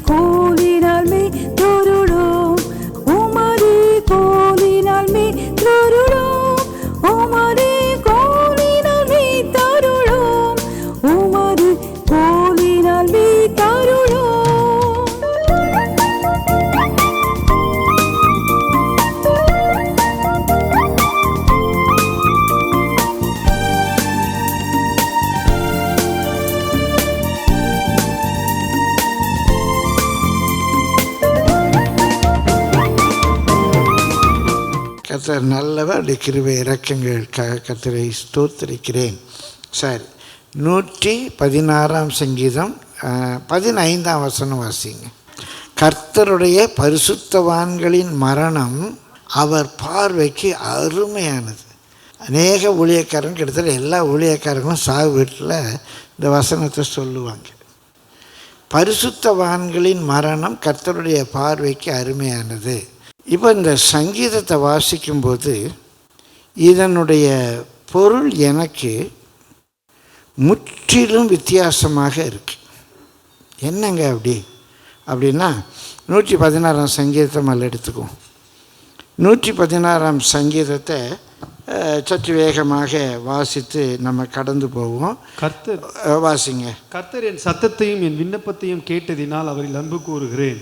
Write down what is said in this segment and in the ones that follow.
கோலினால் மே தொருளோம், உமது கோலினால் மே தொருளோம், உமது கோலினால் மே தருளோம், உமது கோலினால் மே தருளோம். கர்த்தர் நல்லவர், அவருடைய கிருபை இரக்கங்களுக்காக கர்த்தரை ஸ்தோத்திரிக்கிறேன். சரி, 116 சங்கீதம் 15 வசனம் வாசிங்க. கர்த்தருடைய பரிசுத்தவான்களின் மரணம் அவர் பார்வைக்கு அருமையானது. அநேக ஊழியக்காரங்க, கிட்டத்தட்ட எல்லா ஊழியக்காரங்களும் சாவு வீட்டில் இந்த வசனத்தை சொல்லுவாங்க. பரிசுத்தவான்களின் மரணம் கர்த்தருடைய பார்வைக்கு அருமையானது. இப்போ இந்த சங்கீதத்தை வாசிக்கும்போது இதனுடைய பொருள் எனக்கு முற்றிலும் வித்தியாசமாக இருக்குது. என்னங்க அப்படின்னா 116 சங்கீதத்தை மேலே எடுத்துக்குவோம். 116 சங்கீதத்தை சற்று வேகமாக வாசித்து நம்ம கடந்து போவோம். கர்த்தர் வாசிங்க. கர்த்தர் என் சத்தத்தையும் என் விண்ணப்பத்தையும் கேட்டதினால் அவரில் அன்பு கூறுகிறேன்.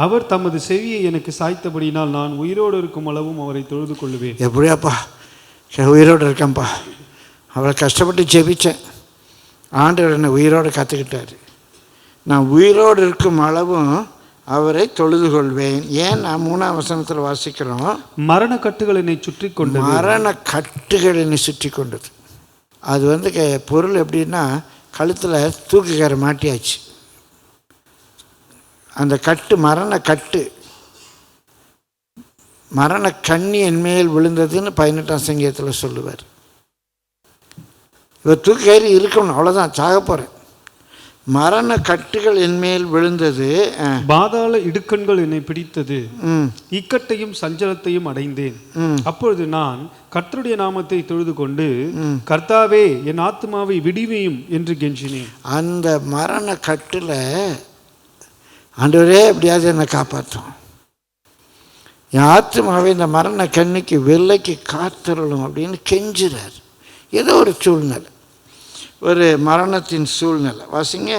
அவர் தமது செவியை எனக்கு சாய்த்தபடினால் நான் உயிரோடு இருக்கும் அளவும் அவரை தொழுது கொள்ளுவேன். எப்படியாப்பா உயிரோடு இருக்கேன்ப்பா, அவரை கஷ்டப்பட்டு ஜெபிச்சேன், ஆண்டவர் என்னை உயிரோடு காத்துக்கிட்டார், நான் உயிரோடு இருக்கும் அளவும் அவரை தொழுது கொள்வேன். ஏன் நான் 3ஆம் வசனத்தில் வாசிக்கிறோம், மரண கட்டுகள் என்னை சுற்றி கொண்டது. மரண கட்டுகள் என்னை சுற்றி கொண்டது. அது பொருள் எப்படின்னா, கழுத்தில் தூக்குக்கார மாட்டியாச்சு. அந்த கட்டு மரண கட்டு, மரண கண்ணி என்மேல் விழுந்ததுன்னு 18ஆம் சங்கீதத்தில் சொல்லுவார். இவர் தூக்கி இருக்கணும், அவ்வளோதான், சாக போகிறேன். மரண கட்டுகள் என்மேல் விழுந்தது, பாதாள இடுக்கண்கள் என்னை பிடித்தது, இக்கட்டையும் சஞ்சலத்தையும் அடைந்தேன். அப்பொழுது நான் கர்த்தருடைய நாமத்தை தொழுது கொண்டு, கர்த்தாவே என் ஆத்மாவை விடுவியும் என்று கெஞ்சினேன். அந்த மரண கட்டில் ஆண்டவரே எப்படியாவது என்னை காப்பாற்றும், என் ஆத்மாவை இந்த மரண கண்ணிக்கு வெள்ளைக்கு காத்தருளும் அப்படின்னு கெஞ்சுறார். ஏதோ ஒரு சூழ்நிலை, ஒரு மரணத்தின் சூழ்நிலை. வாசிங்க.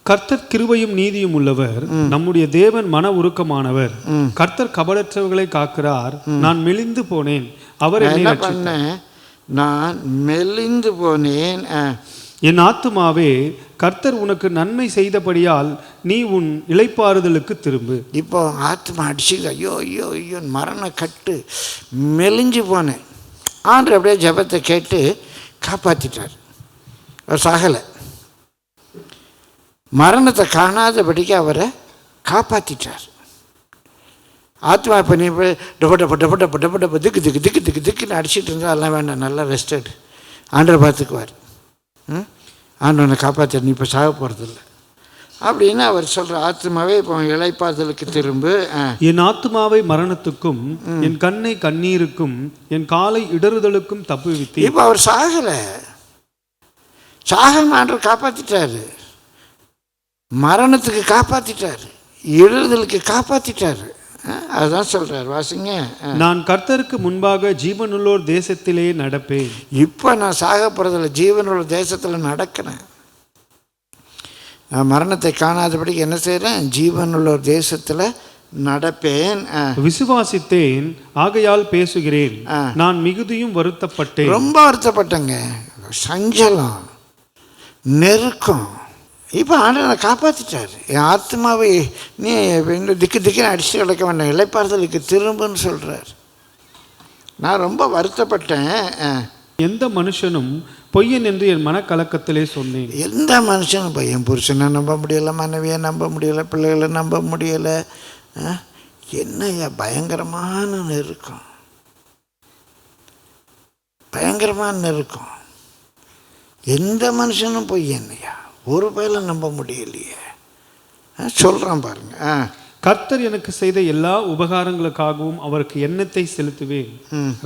கர்த்தர் கிருபையும் நீதியும் உள்ளவர், நம்முடைய தேவன் மன உருக்கமானவர். கர்த்தர் கபடற்றவர்களை காக்கிறார். நான் மெலிந்து போனேன், அவர் என்ன பண்ணேன், நான் மெலிந்து போனேன். என் ஆத்துமாவே கர்த்தர் உனக்கு நன்மை செய்தபடியால் நீ உன் இளைப்பாறுதலுக்கு திரும்பு. இப்போ ஆத்மா அடிச்சு ஐயோ ஐயோ ஐயோ மரண கட்டு மெலிஞ்சு போனேன். ஆண்டு அப்படியே ஜபத்தை கேட்டு காப்பாற்றிட்டார். அவர் சாகலை, மரணத்தை காணாதபடிக்கு அவரை காப்பாற்றிட்டார். ஆத்மா இப்போ நீ போய் டொப்ப திக்கு திக்கு திக்கு திக்கு திக்குன்னு அடிச்சுட்டு இருந்தால் அதெல்லாம் வேண்டாம், நல்லா ரெஸ்டட், ஆண்டரை பார்த்துக்குவார். ஆண்டவனை காப்பாற்ற நீ இப்போ சாக போகிறதில்ல அப்படின்னு அவர் சொல்கிற. ஆத்மாவே இப்போ இளைப்பாறுதலுக்கு திரும்ப. என் ஆத்மாவை மரணத்துக்கும் என் கண்ணை கண்ணீருக்கும் என் காலை இடறுதலுக்கும் தப்புவித்து. இப்போ அவர் சாகலை, சாகம் ஆண்டவர் காப்பாற்றிட்டாரு, மரணத்துக்கு காப்பாற்றிட்டாரு, இடறுதலுக்கு காப்பாற்றிட்டாரு. அதுதான் சொல்கிறார். வாசிங்க. நான் கர்த்தருக்கு முன்பாக ஜீவனுள்ளோர் தேசத்திலே நடப்பேன். இப்போ நான் சாக போகிறதில்ல, ஜீவனுள்ள தேசத்தில் நடக்கிறேன். நான் மரணத்தை காணாதபடிக்கு என்ன செய்கிறேன், ஜீவனுள்ளோர் தேசத்தில் நடப்பேன். விசுவாசித்தேன் ஆகையால் பேசுகிறேன், நான் மிகுதியும் வருத்தப்பட்டேன். ரொம்ப வருத்தப்பட்டேங்க, சஞ்சலம், நெருக்கம். இப்போ ஆண்டவனை காப்பாற்றிட்டார். என் ஆத்மாவை நீ திக்கு திக்குன்னு அடிச்சு கிடக்க வேண்டாம், இளைப்பாறுதலுக்கு திரும்புன்னு சொல்கிறார். நான் ரொம்ப வருத்தப்பட்டேன். எந்த மனுஷனும் பொய்யன் என்று என் மனக்கலக்கத்திலே சொன்னேன். எந்த மனுஷனும் பொய்யன், புருஷனை நம்ப முடியலை, மனைவியை நம்ப முடியலை, பிள்ளைகளை நம்ப முடியலை. என்ன பயங்கரமான நெருக்கம், பயங்கரமான நெருக்கம். எந்த மனுஷனும் பொய்யன்னையா, ஒரு பயில நம்ப முடியலையே சொல்கிறான் பாருங்க. கர்த்தர் எனக்கு செய்த எல்லா உபகாரங்களுக்காகவும் அவருக்கு எண்ணத்தை செலுத்துவேன்.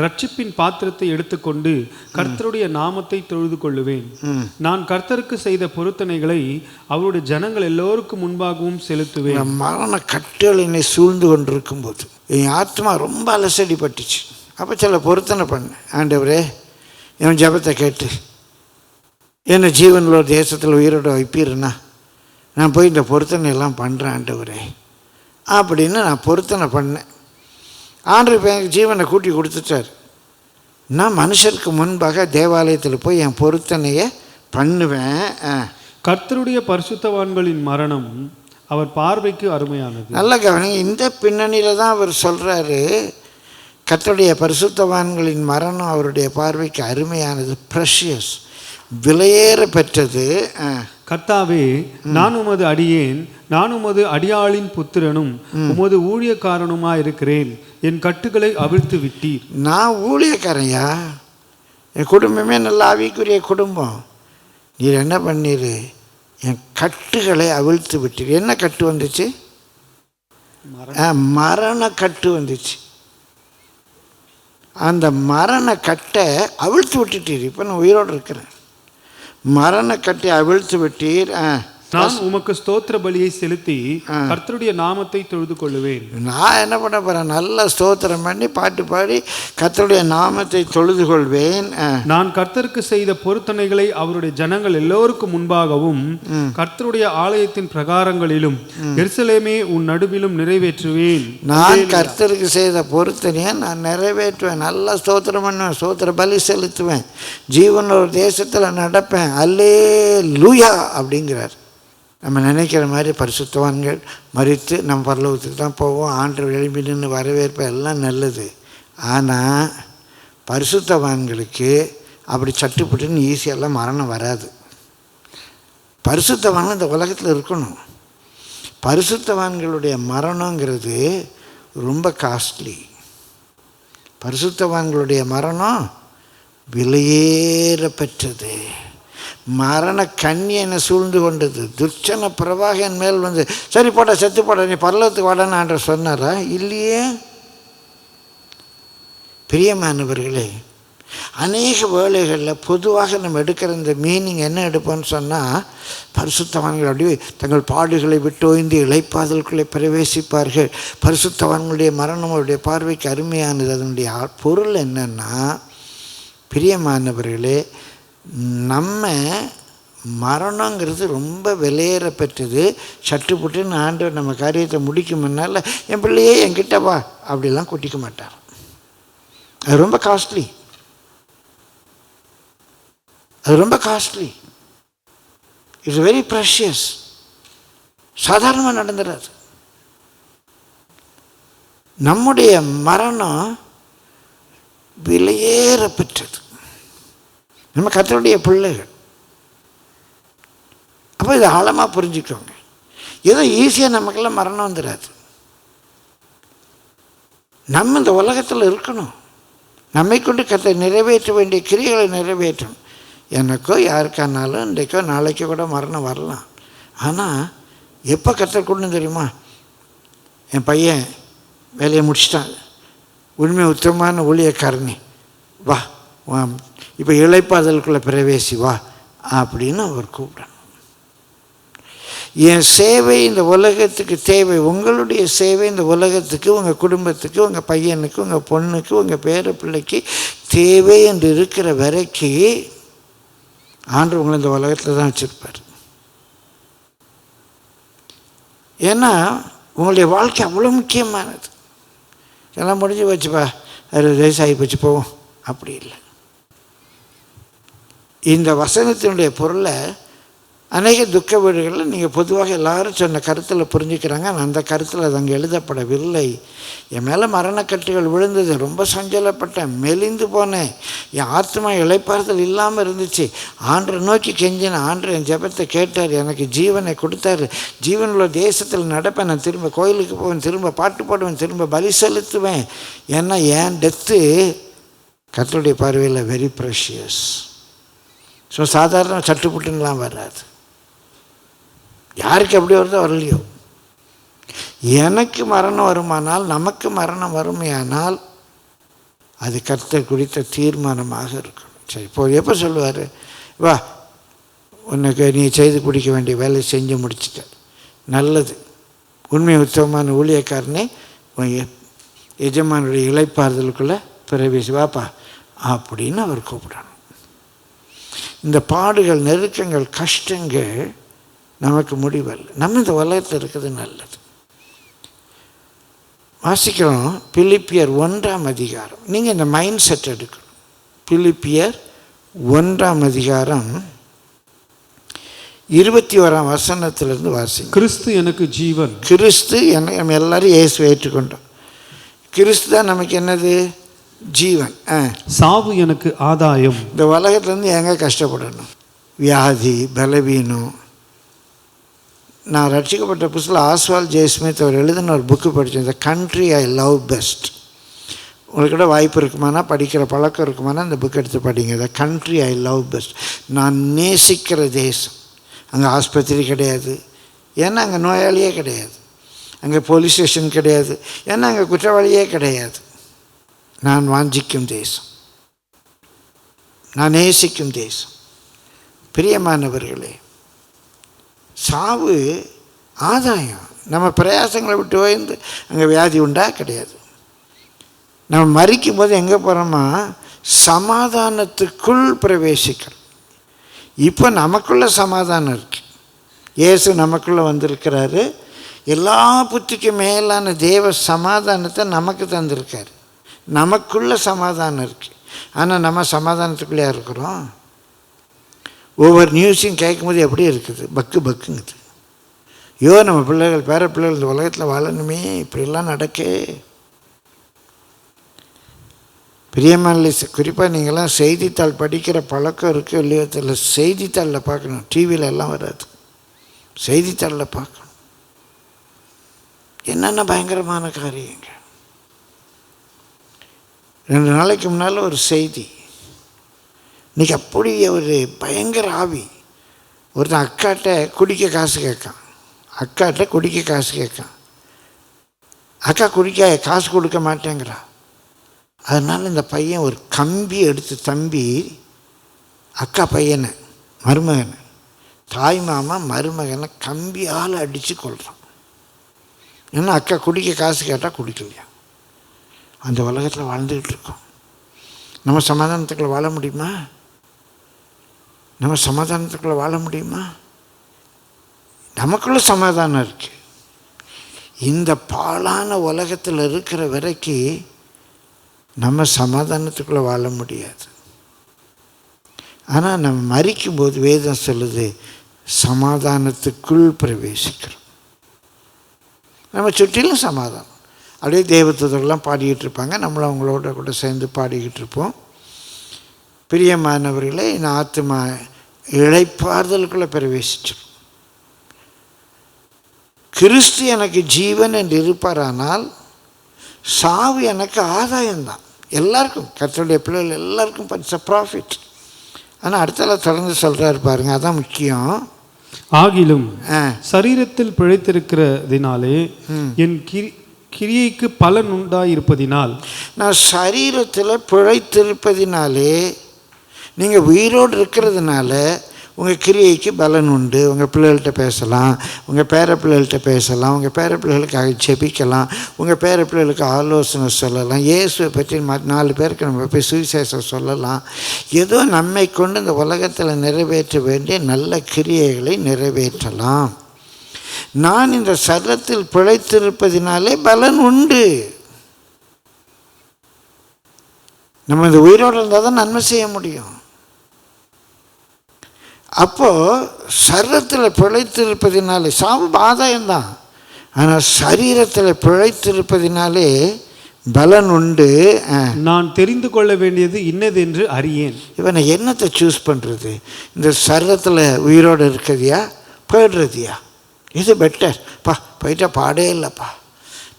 ரட்சிப்பின் பாத்திரத்தை எடுத்துக்கொண்டு கர்த்தருடைய நாமத்தை தொழுது கொள்ளுவேன். நான் கர்த்தருக்கு செய்த பொருத்தனைகளை அவருடைய ஜனங்கள் எல்லோருக்கும் முன்பாகவும் செலுத்துவேன். மரண கட்டுகள் என்னை சூழ்ந்து கொண்டிருக்கும் போது என் ஆத்மா ரொம்ப அலசடி பட்டுச்சு. அப்போ சில பொருத்தனை பண்ணேன். ஆண்டவரே, என் ஜெபத்தை கேட்டு என்னை ஜீவனில் ஒரு தேசத்தில் உயிரோட வைப்பீருன்னா நான் போய் இந்த பொருத்தனை எல்லாம் பண்ணுறேன் ஆண்டவரே அப்படின்னு நான் பொருத்தனை பண்ணேன். ஆண்டவர் இப்போ எனக்கு ஜீவனை கூட்டி கொடுத்துட்டார். நான் மனுஷருக்கு முன்பாக தேவாலயத்தில் போய் என் பொருத்தனையை பண்ணுவேன். கர்த்தருடைய பரிசுத்தவான்களின் மரணம் அவர் பார்வைக்கு அருமையானது. நல்ல கவனிங்க, இந்த பின்னணியில் தான் அவர் சொல்கிறாரு, கர்த்தருடைய பரிசுத்தவான்களின் மரணம் அவருடைய பார்வைக்கு அருமையானது, ப்ரெஷியஸ், விலையேற பெற்றது. கர்த்தாவே, நான் உமது அடியேன், நான் உமது அடியாளின் புத்திரனும் உமது ஊழியக்காரனுமா இருக்கிறேன். என் கட்டுகளை அவிழ்த்து விட்டீர். நான் ஊழியக்காரையா, என் குடும்பமே நல்ல ஆவிக்குரிய குடும்பம். நீர் என்ன பண்ணீர்? என் கட்டுகளை அவிழ்த்து விட்டீர். என்ன கட்டு வந்துச்சு? மரண கட்டு வந்துச்சு. அந்த மரண கட்டை அவிழ்த்து விட்டுட்டீர். இப்போ நான் உயிரோடு இருக்கிறேன். மரண கட்டை அவிழ்த்து விட்டீர். நான் உமக்கு ஸ்தோத்திர பலியை செலுத்தி கர்த்தருடைய நாமத்தை தொழுது கொள்ளுவேன். நான் என்ன பண்ண போறேன்? நல்ல ஸ்தோத்திரம் பண்ணி பாட்டு பாடி கர்த்தருடைய நாமத்தை தொழுது கொள்வேன். நான் கர்த்தருக்கு செய்த பொருத்தனைகளை அவருடைய ஜனங்கள் எல்லோருக்கும் முன்பாகவும் கர்த்தருடைய ஆலயத்தின் பிரகாரங்களிலும் எருசலேமே உன் நடுவிலும் நிறைவேற்றுவேன். நான் கர்த்தருக்கு செய்த பொருத்தனையை நான் நிறைவேற்றுவேன். நல்லா ஸ்தோத்திரம் பண்ணுவேன், ஸ்தோத்திர பலி செலுத்துவேன், ஜீவன் ஒரு தேசத்தில் நடப்பேன். அல்லேலூயா அப்படிங்கிறார். நம்ம நினைக்கிற மாதிரி பரிசுத்தவான்கள் மரித்து நம்ம பரலோகத்துக்கு தான் போவோம், ஆண்டவர் எழுப்பி நின்று வரவேற்ப எல்லாம் நல்லது. ஆனால் பரிசுத்தவான்களுக்கு அப்படி சட்டுப்பட்டுன்னு ஈஸியெல்லாம் மரணம் வராது. பரிசுத்தவான்கள் இந்த உலகத்தில் இருக்கணும். பரிசுத்தவான்களுடைய மரணங்கிறது ரொம்ப காஸ்ட்லி. பரிசுத்தவான்களுடைய மரணம் விலையேற பெற்றது. மரண கண்ணி என்னை சூழ்ந்து கொண்டது. துர்ச்சன பிரவாக என் மேல் வந்து, சரி போட செத்து போட, நீ பரலோகத்துக்கு வாடான்னு ஆண்டவர் சொன்னாரா? இல்லையே. பிரியமானவர்களே, அநேக வேளைகளில் பொதுவாக நம்ம எடுக்கிற இந்த மீனிங் என்ன எடுப்போம்னு சொன்னால், பரிசுத்தவான்கள் அப்படியே தங்கள் பாடுகளை விட்டோய்ந்து இளைப்பாதலுக்குள்ளே பிரவேசிப்பார்கள். பரிசுத்தவான்களுடைய மரணம் அவருடைய பார்வைக்கு அருமையானது. அதனுடைய பொருள் என்னன்னா, பிரியமானவர்களே, நம்ம மரணங்கிறது ரொம்ப விலையேற பெற்றது. சட்டுப்புட்டுன்னு ஆண்டவர் நம்ம காரியத்தை முடிக்கும் முன்னால் என் பிள்ளையே என்கிட்ட வா அப்படிலாம் கூட்டிக்க மாட்டார். அது ரொம்ப காஸ்ட்லி. அது ரொம்ப காஸ்ட்லி. It's very precious. சாதாரணமாக நடந்துடாது. நம்முடைய மரணம் விலையேற பெற்றது. நம்ம கர்த்தருடைய பிள்ளைகள். அப்போ இதை ஆழமாக புரிஞ்சுக்கோங்க. ஏதோ ஈஸியாக நமக்கெல்லாம் மரணம் வந்துடாது. நம்ம இந்த உலகத்தில் இருக்கணும். நம்மை கொண்டு கர்த்தர் நிறைவேற்ற வேண்டிய கிரியைகளை நிறைவேற்றணும். எனக்கோ யாருக்கானாலும் இன்றைக்கோ நாளைக்கோ கூட மரணம் வரலாம். ஆனால் எப்போ கர்த்தர் கொண்டு தெரியுமா? என் பையன் வேலையை முடிச்சிட்டான், உண்மை உத்தமமான ஊழியக்காரனே, வா இப்போ இளைப்பாதலுக்குள்ளே பிரவேசி வா அப்படின்னு அவர் கூப்பிடணும். என் சேவை இந்த உலகத்துக்கு தேவை. உங்களுடைய சேவை இந்த உலகத்துக்கு, உங்கள் குடும்பத்துக்கு, உங்கள் பையனுக்கு, உங்கள் பொண்ணுக்கு, உங்கள் பேர பிள்ளைக்கு தேவை என்று இருக்கிற வரைக்கும் ஆண்டவர் உங்களை இந்த உலகத்தில் தான் வச்சுருப்பார். ஏன்னா உங்களுடைய வாழ்க்கை அவ்வளோ முக்கியமானது. எல்லாம் முடிஞ்சு வச்சுப்பா, 60 வயசு ஆகி போச்சு போவோம், அப்படி இல்லை. இந்த வசனத்தினுடைய பொருளை அநேக துக்க வீடுகளில் நீங்கள் பொதுவாக எல்லாரும் சொன்ன கருத்தில் புரிஞ்சுக்கிறாங்க. ஆனால் அந்த கருத்தில் அது அங்கே எழுதப்படவில்லை. என் மேலே மரணக்கட்டுகள் விழுந்தது, ரொம்ப சஞ்சலப்பட்டேன், மெலிந்து போனேன், என் ஆத்மா இளைப்பாறுதல் இல்லாமல் இருந்துச்சு. ஆண்டரை நோக்கி கெஞ்சின, ஆண்டர் என் ஜெபத்தை கேட்டார், எனக்கு ஜீவனை கொடுத்தாரு. ஜீவனுள்ள தேசத்தில் நடப்பேன், நான் திரும்ப கோயிலுக்கு போவேன், திரும்ப பாட்டு பாடுவேன், திரும்ப பலி செலுத்துவேன். ஏன்னா என் டெத்து கர்த்தருடைய பார்வையில் வெரி ப்ரெஷியஸ். ஸோ சாதாரண சட்டுப்புட்டுன்னெலாம் வராது. யாருக்கு எப்படி வருதோ வரலையோ. எனக்கு மரணம் வருமானால், நமக்கு மரணம் வறுமையானால் அது கர்த்தர் குறித்த தீர்மானமாக இருக்கணும். சரி, இப்போ எப்போ சொல்லுவார், வா உனக்கு நீ செய்து குடிக்க வேண்டிய வேலையை செஞ்சு முடிச்சிட்ட, நல்லது, உண்மை உத்தமமான ஊழியக்காரனே எஜமானுடைய இளைப்பாறுதலுக்குள்ளே பிரவேசி வாப்பா அப்படின்னு அவர் கூப்பிடணும். இந்த பாடுகள், நெருக்கங்கள், கஷ்டங்கள் நமக்கு முடிவல்ல. நம்ம இந்த உலகத்தில் இருக்கிறது நல்லது. வாசிக்கிறோம் பிலிப்பியர் 1ஆம் அதிகாரம். நீங்கள் இந்த மைண்ட் செட் எடுக்கணும். பிலிப்பியர் 1ஆம் அதிகாரம் 21ஆம் வசனத்திலிருந்து வாசிங்க. கிறிஸ்து எனக்கு ஜீவன். கிறிஸ்து நம்ம எல்லாரும் இயேசுவை ஏற்றுக்கொண்டோம். கிறிஸ்து தான் நமக்கு என்னது? ஜீவன். சாவு எனக்கு ஆதாயம். இந்த உலகத்துலேருந்து எங்கே கஷ்டப்படணும்? வியாதி, பலவீனம். நான் ரட்சிக்கப்பட்ட புதுசில் ஆஸ்வால் ஜெய்ஸ்மித் அவர் எழுதின ஒரு புக்கு படித்தேன், the country I love best. உங்களுக்கு கூட வாய்ப்பு இருக்குமானா, படிக்கிற பழக்கம் இருக்குமானா இந்த புக் எடுத்து படிங்க. The country I love best. நான் நேசிக்கிற தேசம். அங்கே ஆஸ்பத்திரி கிடையாது, ஏன்னா அங்கே நோயாளியே கிடையாது. அங்கே போலீஸ் ஸ்டேஷன் கிடையாது, ஏன்னா அங்கே குற்றவாளியே கிடையாது. நான் வாஞ்சிக்கும் தேசம், நான் நேசிக்கும் தேசம். பிரியமானவர்களே, சாவு ஆதாயம். நம்ம பிரயாசங்களை விட்டு ஓய்ந்து அங்கே வியாதி உண்டா? கிடையாது. நம்ம மரிக்கும் போது எங்கே போகிறோமா? சமாதானத்துக்குள் பிரவேசிக்கிறோம். இப்போ நமக்குள்ள சமாதானம் இருக்குது. இயேசு நமக்குள்ளே வந்திருக்கிறாரு. எல்லா புத்திக்கும் மேலான தேவ சமாதானத்தை நமக்கு தந்திருக்காரு. நமக்குள்ள சமாதானம் இருக்குது. ஆனால் நம்ம சமாதானத்துக்குள்ளே இருக்கிறோம். ஒவ்வொரு நியூஸையும் கேட்கும்போது எப்படி இருக்குது? பக்கு பக்குங்குது. ஐயோ, நம்ம பிள்ளைகள், பேர பிள்ளைகள் இந்த உலகத்தில் வாழணுமே, இப்படிலாம் நடக்கே. பிரியமான குறிப்பாக நீங்கள்லாம் செய்தித்தாள் படிக்கிற பழக்கம் இருக்குது இல்லையோ தெரியல. செய்தித்தாளில் பார்க்கணும், டிவியில் எல்லாம் வராது. செய்தித்தாளில் பார்க்கணும். என்னென்ன பயங்கரமான காரியங்கள். 2 நாளைக்கு முன்னால் ஒரு செய்தி, இன்றைக்கி அப்படி ஒரு பயங்கர ஆவி. ஒருத்தன் அக்காட்ட குடிக்க காசு கேட்கான். அக்காட்ட குடிக்க காசு கேட்கான். அக்கா குடிக்க காசு கொடுக்க மாட்டேங்கிறா. அதனால் இந்த பையன் ஒரு கம்பி எடுத்து, தம்பி அக்கா பையனை, மருமகனை, தாய் மாமா மருமகனை கம்பியால் அடித்து கொள்கிறான். ஏன்னா அக்கா குடிக்க காசு கேட்டால் குடிக்கலையா. அந்த உலகத்தில் வாழ்ந்துக்கிட்டு இருக்கோம். நம்ம சமாதானத்துக்குள்ளே வாழ முடியுமா? நம்ம சமாதானத்துக்குள்ளே வாழ முடியுமா? நமக்குள்ள சமாதானம் இருக்குது. இந்த பாழான உலகத்தில் இருக்கிற வரைக்கும் நம்ம சமாதானத்துக்குள்ளே வாழ முடியாது. ஆனால் நம்ம மரிக்கும்போது வேதம் சொல்லுது, சமாதானத்துக்குள் பிரவேசிக்கிறோம். நம்ம சுற்றிலும் சமாதானம். அப்படியே தேவதூதர்கள்லாம் பாடிக்கிட்டு இருப்பாங்க, நம்மளும் அவங்களோட கூட சேர்ந்து பாடிக்கிட்டு இருப்போம். பிரியமானவர்களே, இந்த ஆத்மா இளைப்பாறுதலுக்குள்ளே பிரவேசிச்சிடும். கிறிஸ்து எனக்கு ஜீவன் என்று இருப்பாரானால் சாவு எனக்கு ஆதாயம்தான். எல்லாருக்கும், கர்த்தருடைய பிள்ளைகள் எல்லாருக்கும் பட்ச ப்ராஃபிட். ஆனால் அடுத்தால தொடர்ந்து சொல்கிறாரு பாருங்க, அதான் முக்கியம். ஆகிலும் சரீரத்தில் பிழைத்திருக்கிறதினாலே என் கிரியைக்கு பலன் உண்டாயிருப்பதினால், நான் சரீரத்தில் பிழைத்திருப்பதினாலே, நீங்கள் உயிரோடு இருக்கிறதுனால உங்கள் கிரியைக்கு பலன் உண்டு. உங்கள் பிள்ளைகள்கிட்ட பேசலாம், உங்கள் பேர பிள்ளைகள்கிட்ட பேசலாம், உங்கள் பேர பிள்ளைகளுக்காக ஜெபிக்கலாம், உங்கள் பேர பிள்ளைகளுக்கு ஆலோசனை சொல்லலாம், இயேசுவை பற்றி 4 பேருக்கு நம்ம போய் சுவிசேஷம் சொல்லலாம். ஏதோ நம்மை கொண்டு இந்த உலகத்தில் நிறைவேற்ற வேண்டிய நல்ல கிரியைகளை நிறைவேற்றலாம். நான் இந்த சரீரத்தில் பிழைத்திருப்பதினாலே பலன் உண்டு. நம்ம இந்த உயிரோடு இருந்தால் தான் நன்மை செய்ய முடியும். அப்போது சரீரத்தில் பிழைத்திருப்பதினாலே, சாவு ஆதாயம்தான், ஆனால் சரீரத்தில் பிழைத்திருப்பதினாலே பலன் உண்டு. நான் தெரிந்து கொள்ள வேண்டியது இன்னது என்று அறியேன். இப்போ நான் என்னத்தை சூஸ் பண்ணுறது? இந்த சரீரத்தில் உயிரோடு இருக்கிறதியா, போயிடுறதியா? இது பெட்டர். போயிட்டா பாடே இல்லைப்பா,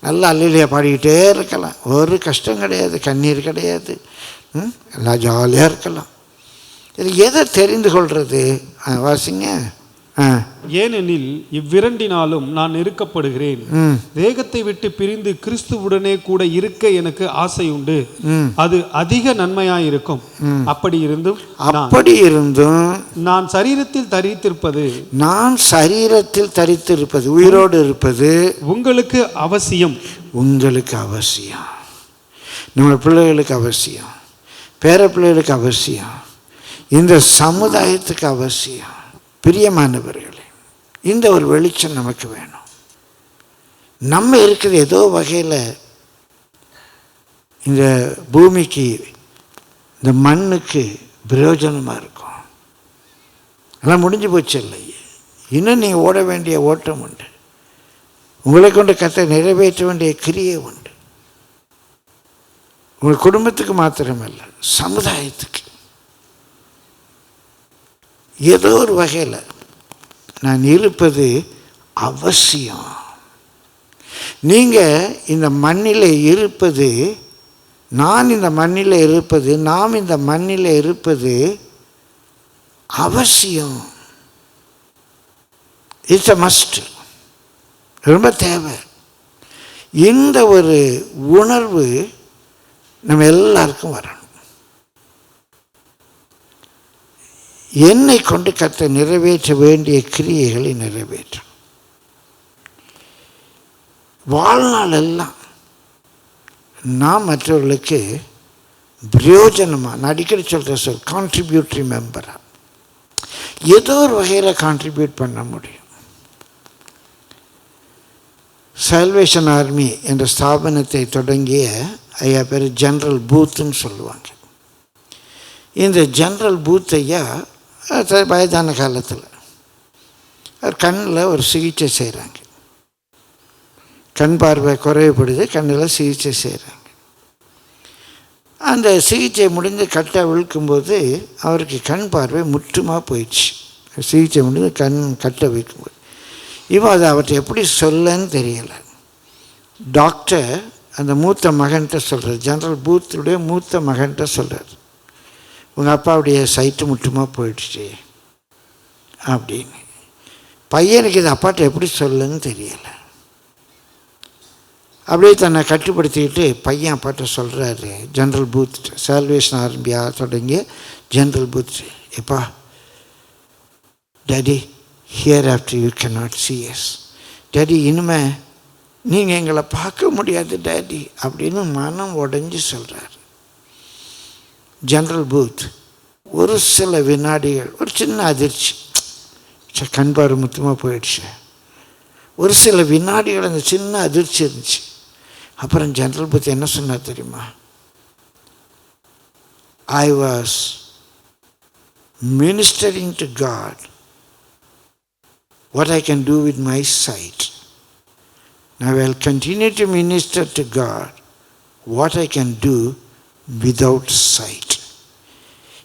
நல்லா அல்லையா பாடிக்கிட்டே இருக்கலாம், ஒரு கஷ்டம் கிடையாது, கண்ணீர் கிடையாது, எல்லாம் ஜாலியாக இருக்கலாம். இது எதை தெரிந்து கொள்வது? வாசிங்க. ஏனெனில் இவ்விரண்டினாலும் நான் நெருக்கப்படுகிறேன். தேகத்தை விட்டு பிரிந்து கிறிஸ்துவுடனே கூட இருக்க எனக்கு ஆசை உண்டு. அது அதிக நன்மையாயிருக்கும். அப்படி இருந்தும் நான் சரீரத்தில் தரித்திருப்பது உயிரோடு இருப்பது உங்களுக்கு அவசியம். நம்ம பிள்ளைகளுக்கு அவசியம், பேர பிள்ளைகளுக்கு அவசியம், இந்த சமுதாயத்துக்கு அவசியம். பிரியமானவர்களே, இந்த ஒரு வெளிச்சம் நமக்கு வேணும். நம்ம இருக்கிற ஏதோ வகையில் இந்த பூமிக்கு, இந்த மண்ணுக்கு பிரயோஜனமாக இருக்கும். அதெல்லாம் முடிஞ்சு போச்சு இல்லை. இன்னும் நீங்கள் ஓட வேண்டிய ஓட்டம் உண்டு. உங்களை கொண்டு கத்தை நிறைவேற்ற வேண்டிய கிரியை உண்டு. உங்கள் குடும்பத்துக்கு மாத்திரமல்ல, சமுதாயத்துக்கு ஏதோ ஒரு வகையில் நான் இருப்பது அவசியம். நீங்கள் இந்த மண்ணில் இருப்பது, நான் இந்த மண்ணில் இருப்பது, நாம் இந்த மண்ணில் இருப்பது அவசியம். It's a must. ரொம்ப தேவை. இந்த ஒரு உணர்வு நம்ம எல்லாருக்கும் வரணும். என்னை கொண்டு கர்த்தர் நிறைவேற்ற வேண்டிய கிரியைகளை நிறைவேற்றும். வாழ்நாள் எல்லாம் நான் மற்றவர்களுக்கு பிரயோஜனமாக, நான் அடிக்கடி சொல்கிறேன் கான்ட்ரிபியூட்டரி மெம்பராக ஏதோ ஒரு வகையில் கான்ட்ரிபியூட் பண்ண முடியும். சால்வேஷன் ஆர்மி என்ற ஸ்தாபனத்தை தொடங்கிய ஐயா பேர் ஜெனரல் பூத்துன்னு சொல்லுவாங்க. இந்த ஜெனரல் பூத் ஐயா வயதான காலத்தில் அவர் கண்ணில் ஒரு சிகிச்சை செய்கிறாங்க. கண் பார்வை குறைவுபடுது, கண்ணில் சிகிச்சை செய்கிறாங்க. அந்த சிகிச்சை முடிந்து கட்டை விழுக்கும்போது அவருக்கு கண் பார்வை முற்றுமாக போயிடுச்சு. சிகிச்சை முடிந்து கட்டை வைக்கும்போது இப்போ அதை அவர்கிட்ட எப்படி சொல்லன்னு தெரியலை. டாக்டர் அந்த மூத்த மகன்கிட்ட சொல்கிறார், ஜெனரல் பூத்துடைய மூத்த மகன்கிட்ட சொல்கிறார், உங்கள் அப்பாவுடைய சைட்டு முற்றுமா போயிடுச்சு அப்படின்னு. பையனுக்கு இது அப்பாட்ட எப்படி சொல்லுன்னு தெரியலை. அப்படியே தன்னை கட்டுப்படுத்திக்கிட்டு பையன் அப்பாட்ட சொல்கிறாரு, ஜெனரல் பூத், சால்வேஷன் ஆர்மியா தொடங்கிய ஜெனரல் பூத், எப்பா daddy, here after you can not see us. Daddy, இனிமே நீங்கள் எங்களை பார்க்க முடியாது டேடி அப்படின்னு மனம் உடைஞ்சு சொல்கிறார். ஜெனரல் பூத் ஒரு சில வினாடிகள், ஒரு சின்ன அதிர்ச்சி, கண் பார்வை முத்தமாக போயிடுச்சு. ஒரு சில வினாடிகள் அந்த சின்ன அதிர்ச்சி இருந்துச்சு. அப்புறம் ஜெனரல் பூத் என்ன சொன்னார் தெரியுமா? I was ministering to God what I can do with my sight. Now I will continue to minister to God what I can do without sight.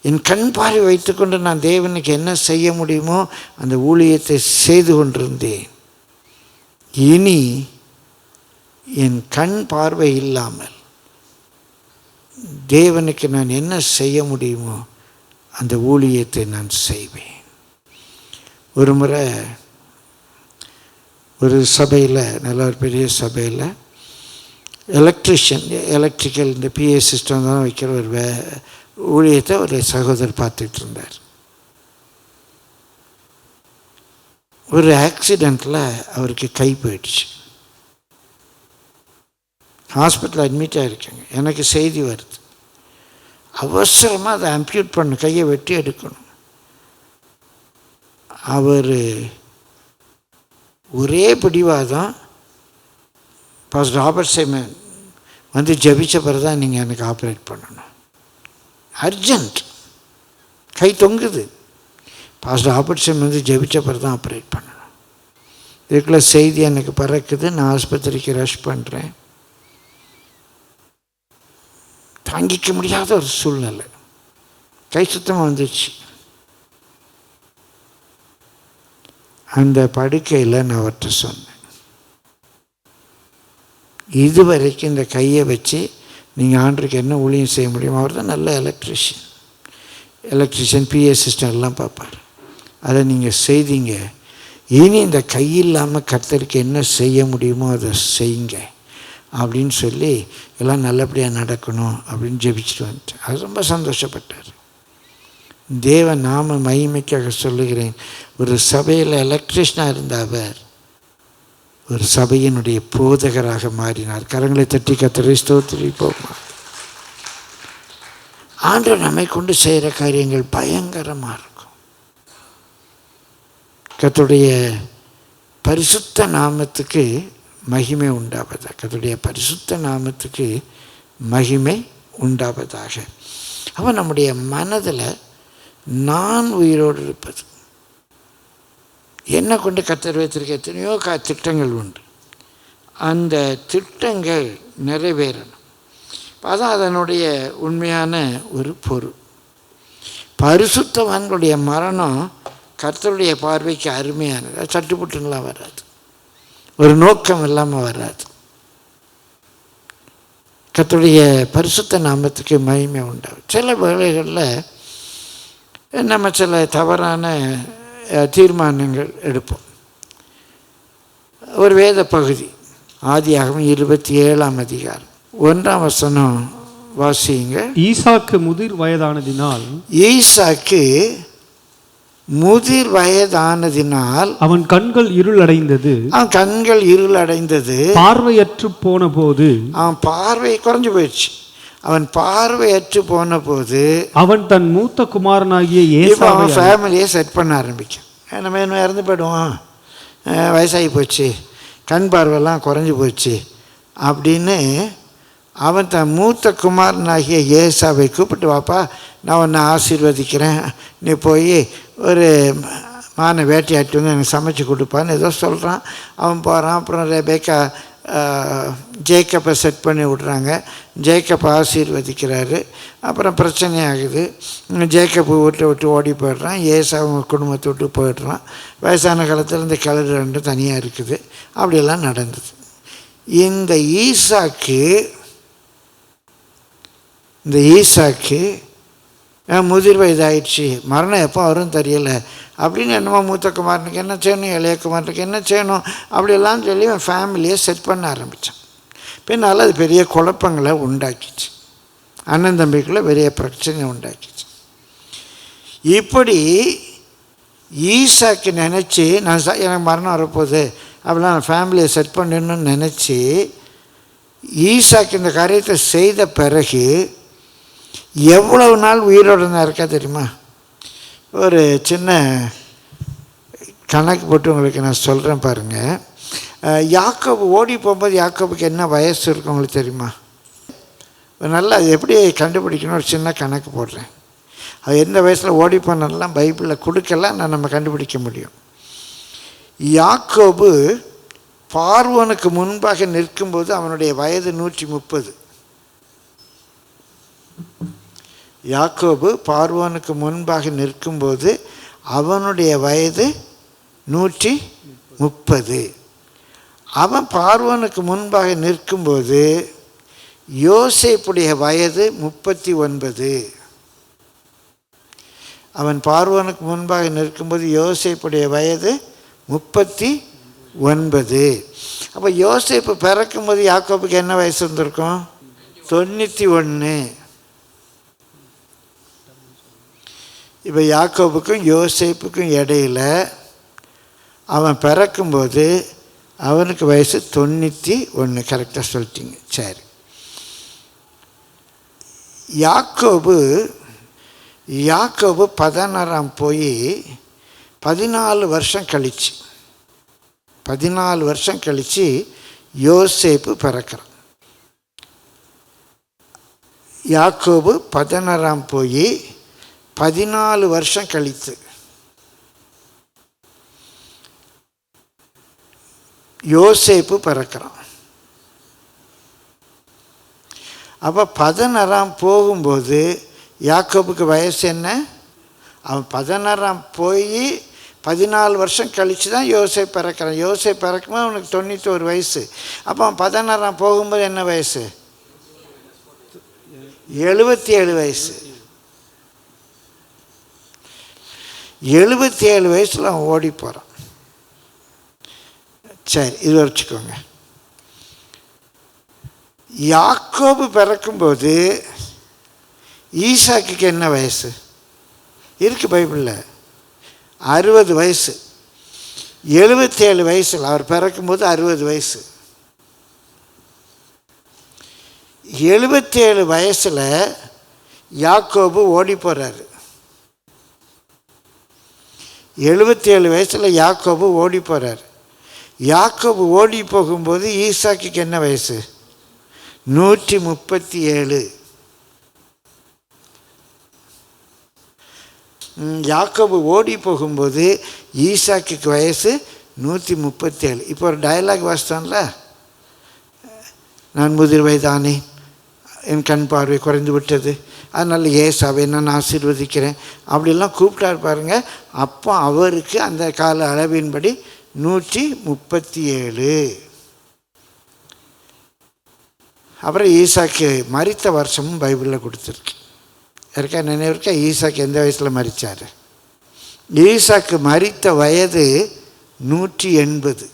என் கண் பார்வை வைத்துக்கொண்டு நான் தேவனுக்கு என்ன செய்ய முடியுமோ அந்த ஊழியத்தை செய்து கொண்டிருந்தேன். இனி என் கண் பார்வை இல்லாமல் தேவனுக்கு நான் என்ன செய்ய முடியுமோ அந்த ஊழியத்தை நான் செய்வேன். ஒரு முறை ஒரு சபையில், நல்ல ஒரு பெரிய சபையில் எலக்ட்ரிக்கல் இந்த PA சிஸ்டம் தான் வைக்கிற ஒரு ஊழியத்தை ஒரு சகோதரர் பார்த்துட்டு இருந்தார். ஒரு ஆக்சிடெண்ட்டில் அவருக்கு கை போயிடுச்சு. ஹாஸ்பிட்டலில் அட்மிட் ஆகிருக்காங்க. எனக்கு செய்தி வருது, அவசரமாக அதை அம்பியூட் பண்ணணும், கையை வெட்டி எடுக்கணும். அவர் ஒரே பிடிவாதம், பாஸ்டர் ராபர்ட் சைமன் வந்து ஜபிச்ச பிறகு தான் நீங்கள் எனக்கு ஆப்ரேட் பண்ணணும், அர்ஜென்ட், கை தொங்குது. பாஸ்டர் ராபர்ட் சைமன் வந்து ஜபிச்ச பிறகு தான் ஆப்ரேட் பண்ணணும். இதுக்குள்ள செய்தி எனக்கு பறக்குது. நான் ஆஸ்பத்திரிக்கு ரஷ் பண்ணுறேன். தாங்கிக்க முடியாத ஒரு சூழ்நிலை, கை சுத்தமாக வந்துடுச்சு. அந்த படுக்கையில் நான் அவர்கிட்ட சொன்னேன், இதுவரைக்கும் இந்த கையை வச்சு நீங்கள் ஆண்டருக்கு என்ன ஊழியம் செய்ய முடியும்? அவர் தான் நல்ல எலக்ட்ரிஷியன், PA சிஸ்டம் எல்லாம் பார்ப்பார். அதை நீங்கள் செய்தீங்க. இனி இந்த கையில்லாமல் கர்த்தருக்கு என்ன செய்ய முடியுமோ அதை செய்யுங்க அப்படின்னு சொல்லி எல்லாம் நல்லபடியாக நடக்கணும் அப்படின்னு ஜெபிச்சுட்டு வந்துட்டேன். அது ரொம்ப சந்தோஷப்பட்டார். தேவ நாம மகிமைக்காக சொல்லுகிறேன். ஒரு சபையில் எலக்ட்ரிஷனாக இருந்த அவர் ஒரு சபையினுடைய போதகராக மாறினார். கரங்களை தட்டி கர்த்தரை ஸ்தோத்திரிப்போமா. ஆண்டவர் நம்மை கொண்டு செய்கிற காரியங்கள் பயங்கரமாக இருக்கும். கர்த்தருடைய பரிசுத்த நாமத்துக்கு மகிமை உண்டாவதாக. கர்த்தருடைய பரிசுத்த நாமத்துக்கு மகிமை உண்டாவதாக. அவன் நம்முடைய மனதில் நான் உயிரோடு இருப்பது என்னை கொண்டு கர்த்தர் வைத்திருக்க எத்தனையோ திட்டங்கள் உண்டு. அந்த திட்டங்கள் நிறைவேறணும். அதான் அதனுடைய உண்மையான ஒரு பொருள். பரிசுத்தவான்களுடைய மரணம் கர்த்தருடைய பார்வைக்கு அருமையானது. சட்டுப்புட்டுலாம் வராது, ஒரு நோக்கம் இல்லாமல் வராது. கர்த்தருடைய பரிசுத்த நாமத்துக்கு மகிமை உண்டாகும். சில வேளைகளில் நம்ம சில தவறான தீர்மானங்கள் எடுப்போம். ஒரு வேத பகுதி ஆதியாகமம் 27ஆம் அதிகாரம் 1ஆம் வசனம் வாசியுங்க. ஈசாக்கு முதிர் வயதானதினால் அவன் கண்கள் இருள் அடைந்தது. பார்வையற்று போன போது அவன் பார்வை குறைஞ்சு போயிடுச்சு. அவன் பார்வையற்று போன போது அவன் தன் மூத்த குமாரனாகிய ஏசாவை ஃபேமிலியை செட் பண்ண ஆரம்பிக்கும். நம்ம இன்னும் இறந்து போய்டுவோம், வயசாகி போச்சு, கண் பார்வையெல்லாம் குறைஞ்சி போச்சு அப்படின்னு அவன் தன் மூத்த குமாரனாகிய ஏசாவை கூப்பிட்டு, வாப்பா நான் உன்னை ஆசீர்வதிக்கிறேன், நீ போய் ஒரு மானை வேட்டையாட்டு வந்து எனக்கு சமைச்சு கொடுப்பான்னு ஏதோ சொல்கிறான். அவன் போகிறான். அப்புறம் ரெபேக்கா ஜேக்கப்பை செட் பண்ணி விட்றாங்க. ஜேக்கப்பை ஆசீர்வதிக்கிறாரு. அப்புறம் பிரச்சனை ஆகுது. ஜேக்கப்பை வீட்டை விட்டு ஓடி போயிடுறான். ஏசாவும் குடும்பத்தை விட்டு போயிடுறான். வயசான காலத்தில் இந்த கிளறு ரெண்டு தனியாக இருக்குது. அப்படியெல்லாம் நடந்தது. இந்த ஈசாக்கு முதிர் வயதாயிடுச்சு, மரணம் எப்போ வரும் தெரியலை அப்படின்னு என்னமோ மூத்த குமாரனுக்கு என்ன செய்யணும், இளைய குமாரனுக்கு என்ன செய்யணும் அப்படியெல்லாம் சொல்லி அவன் ஃபேமிலியை செட் பண்ண ஆரம்பித்தான். பின்னால் அது பெரிய குழப்பங்களை உண்டாக்கிச்சு. அண்ணன் தம்பிக்குள்ளே பெரிய பிரச்சனை உண்டாக்கிச்சு. இப்படி ஈசாக்கு நினச்சி எனக்கு மரணம் வரப்போகுது அப்படிலாம் நான் ஃபேமிலியை செட் பண்ணணும்னு நினச்சி ஈசாக்கு இந்த காரியத்தை செய்த பிறகு எவ்வளவு நாள் உயிரோடு தான் இருக்கா தெரியுமா? ஒரு சின்ன கணக்கு போட்டு உங்களுக்கு நான் சொல்கிறேன் பாருங்கள். யாக்கோபு ஓடி போகும்போது யாக்கோபுக்கு என்ன வயசு இருக்கும் உங்களுக்கு தெரியுமா? நல்லா அது எப்படி கண்டுபிடிக்கணும், ஒரு சின்ன கணக்கு போடுறேன். அது எந்த வயசில் ஓடி போனதெல்லாம் பைபிளில் கொடுக்கலாம், நான் நம்ம கண்டுபிடிக்க முடியும். யாக்கோபு பார்வோனுக்கு முன்பாக நிற்கும்போது அவனுடைய வயது 130. யாக்கோபு பார்வோனுக்கு முன்பாக நிற்கும்போது அவனுடைய வயது 130. அவன் பார்வோனுக்கு முன்பாக நிற்கும்போது யோசேப்புடைய வயது 39. அவன் பார்வோனுக்கு முன்பாக நிற்கும்போது யோசேப்புடைய வயது 39. அப்போ யோசேப்பு பிறக்கும்போது யாக்கோபுக்கு என்ன வயசு இருந்திருக்கும்? 91. இப்போ யாக்கோபுக்கும் யோசேப்புக்கும் இடையில் அவன் பிறக்கும்போது அவனுக்கு வயசு 91. கரெக்டாக சொல்லிட்டீங்க. சரி, யாக்கோபு 16ஆம் போய் 14 வருஷம் கழித்து யோசேப்பு பிறக்கிறான். யாக்கோபு 16ஆம் போய் 14 வருஷம் கழித்து யோசேப்பு பிறக்கிறான். அப்போ 16ஆம் போகும்போது யாக்கோபுக்கு வயசு என்ன? அவன் 16ஆம் போய் 14 வருஷம் கழித்து தான் யோசேப்பு பிறக்கிறான். யோசேப்பு பிறக்கும்போது அவனுக்கு 91 வயசு. அப்போ அவன் 16ஆம் போகும்போது என்ன வயசு? 77 வயசு. 77 வயசில் அவன் ஓடி போகிறான். சரி, இது வச்சுக்கோங்க. யாக்கோபு பிறக்கும்போது ஈசாக்குக்கு என்ன வயசு இருக்குது பைபிளில்? 60 வயசு. 77 வயசில் அவர் பிறக்கும்போது 60 வயசு. 77 வயசில் யாக்கோபு ஓடி போகிறாரு. 77 வயசில் யாக்கோபு ஓடி போகிறார். யாக்கோபு ஓடி போகும்போது ஈசாக்குக்கு என்ன வயசு? 137. யாக்கோபு ஓடி போகும்போது ஈசாக்குக்கு வயசு 137. இப்போ ஒரு டயலாக் வாசித்தோம்ல, நான் முதிர் வயதானேன், என் கண் பார்வை குறைந்து விட்டது, அதனால் ஏசாவை நான் ஆசீர்வதிக்கிறேன் அப்படிலாம் கூப்பிட்டாரு பாருங்க. அப்போ அவருக்கு அந்த கால அளவின்படி 137. அப்புறம் ஈசாக்கு மரித்த வருஷமும் பைபிளில் கொடுத்துருக்கு. இருக்கா நினைவு இருக்கா? ஈசாக்கு எந்த வயசில் மரித்தார்? ஈசாக்கு மரித்த வயது 180.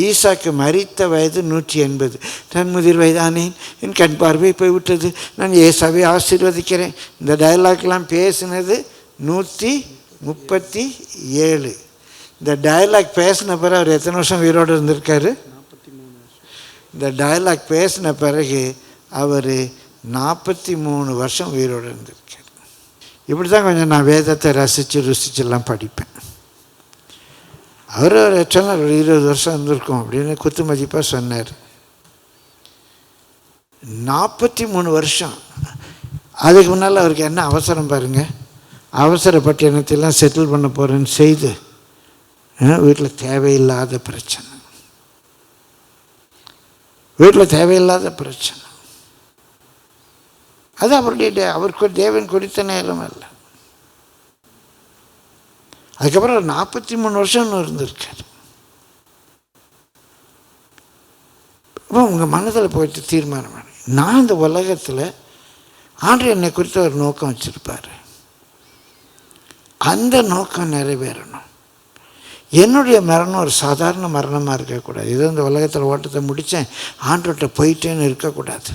ஈசாக்கு மரித்த வயது 180. நான் முதிர் வயதானேன், என் கண் பார்வை போய்விட்டது, நான் ஏசாவை ஆசீர்வதிக்கிறேன். இந்த டயலாக்லாம் பேசினது 137. இந்த டயலாக் பேசின பிறகு அவர் எத்தனை வருஷம் உயிரோடு இருந்திருக்காரு? இந்த டயலாக் பேசின பிறகு அவர் 43 வருஷம் உயிரோடு இருந்திருக்கார். இப்படி தான் கொஞ்சம் நான் வேதத்தை ருசிச்செல்லாம் படிப்பேன். அவர் சொன்னார் ஒரு 20 வருஷம் இருந்திருக்கும் அப்படின்னு குத்து மதிப்பாக சொன்னார். 43 வருஷம். அதுக்கு முன்னால் அவருக்கு என்ன அவசரம் பாருங்கள். அவசரப்பட்டு என்னத்தையெல்லாம் செட்டில் பண்ண போகிறேன்னு செய்து வீட்டில் தேவையில்லாத பிரச்சனை, வீட்டில் தேவையில்லாத பிரச்சனை. அது அவருக்கு தேவன் கொடுத்த நேரம் அல்ல. அதுக்கப்புறம் 43 வருஷம் இருந்திருக்காரு. இப்போ உங்கள் மனதில் போயிட்டு தீர்மானம் பண்ணி, நான் இந்த உலகத்தில் ஆண்டு என்னை குறித்து ஒரு நோக்கம் வச்சுருப்பார், அந்த நோக்கம் நிறைவேறணும். என்னுடைய மரணம் ஒரு சாதாரண மரணமாக இருக்கக்கூடாது. இது இந்த உலகத்தில் ஓட்டத்தை முடித்தேன் ஆண்டோட்ட போயிட்டேன்னு இருக்கக்கூடாது.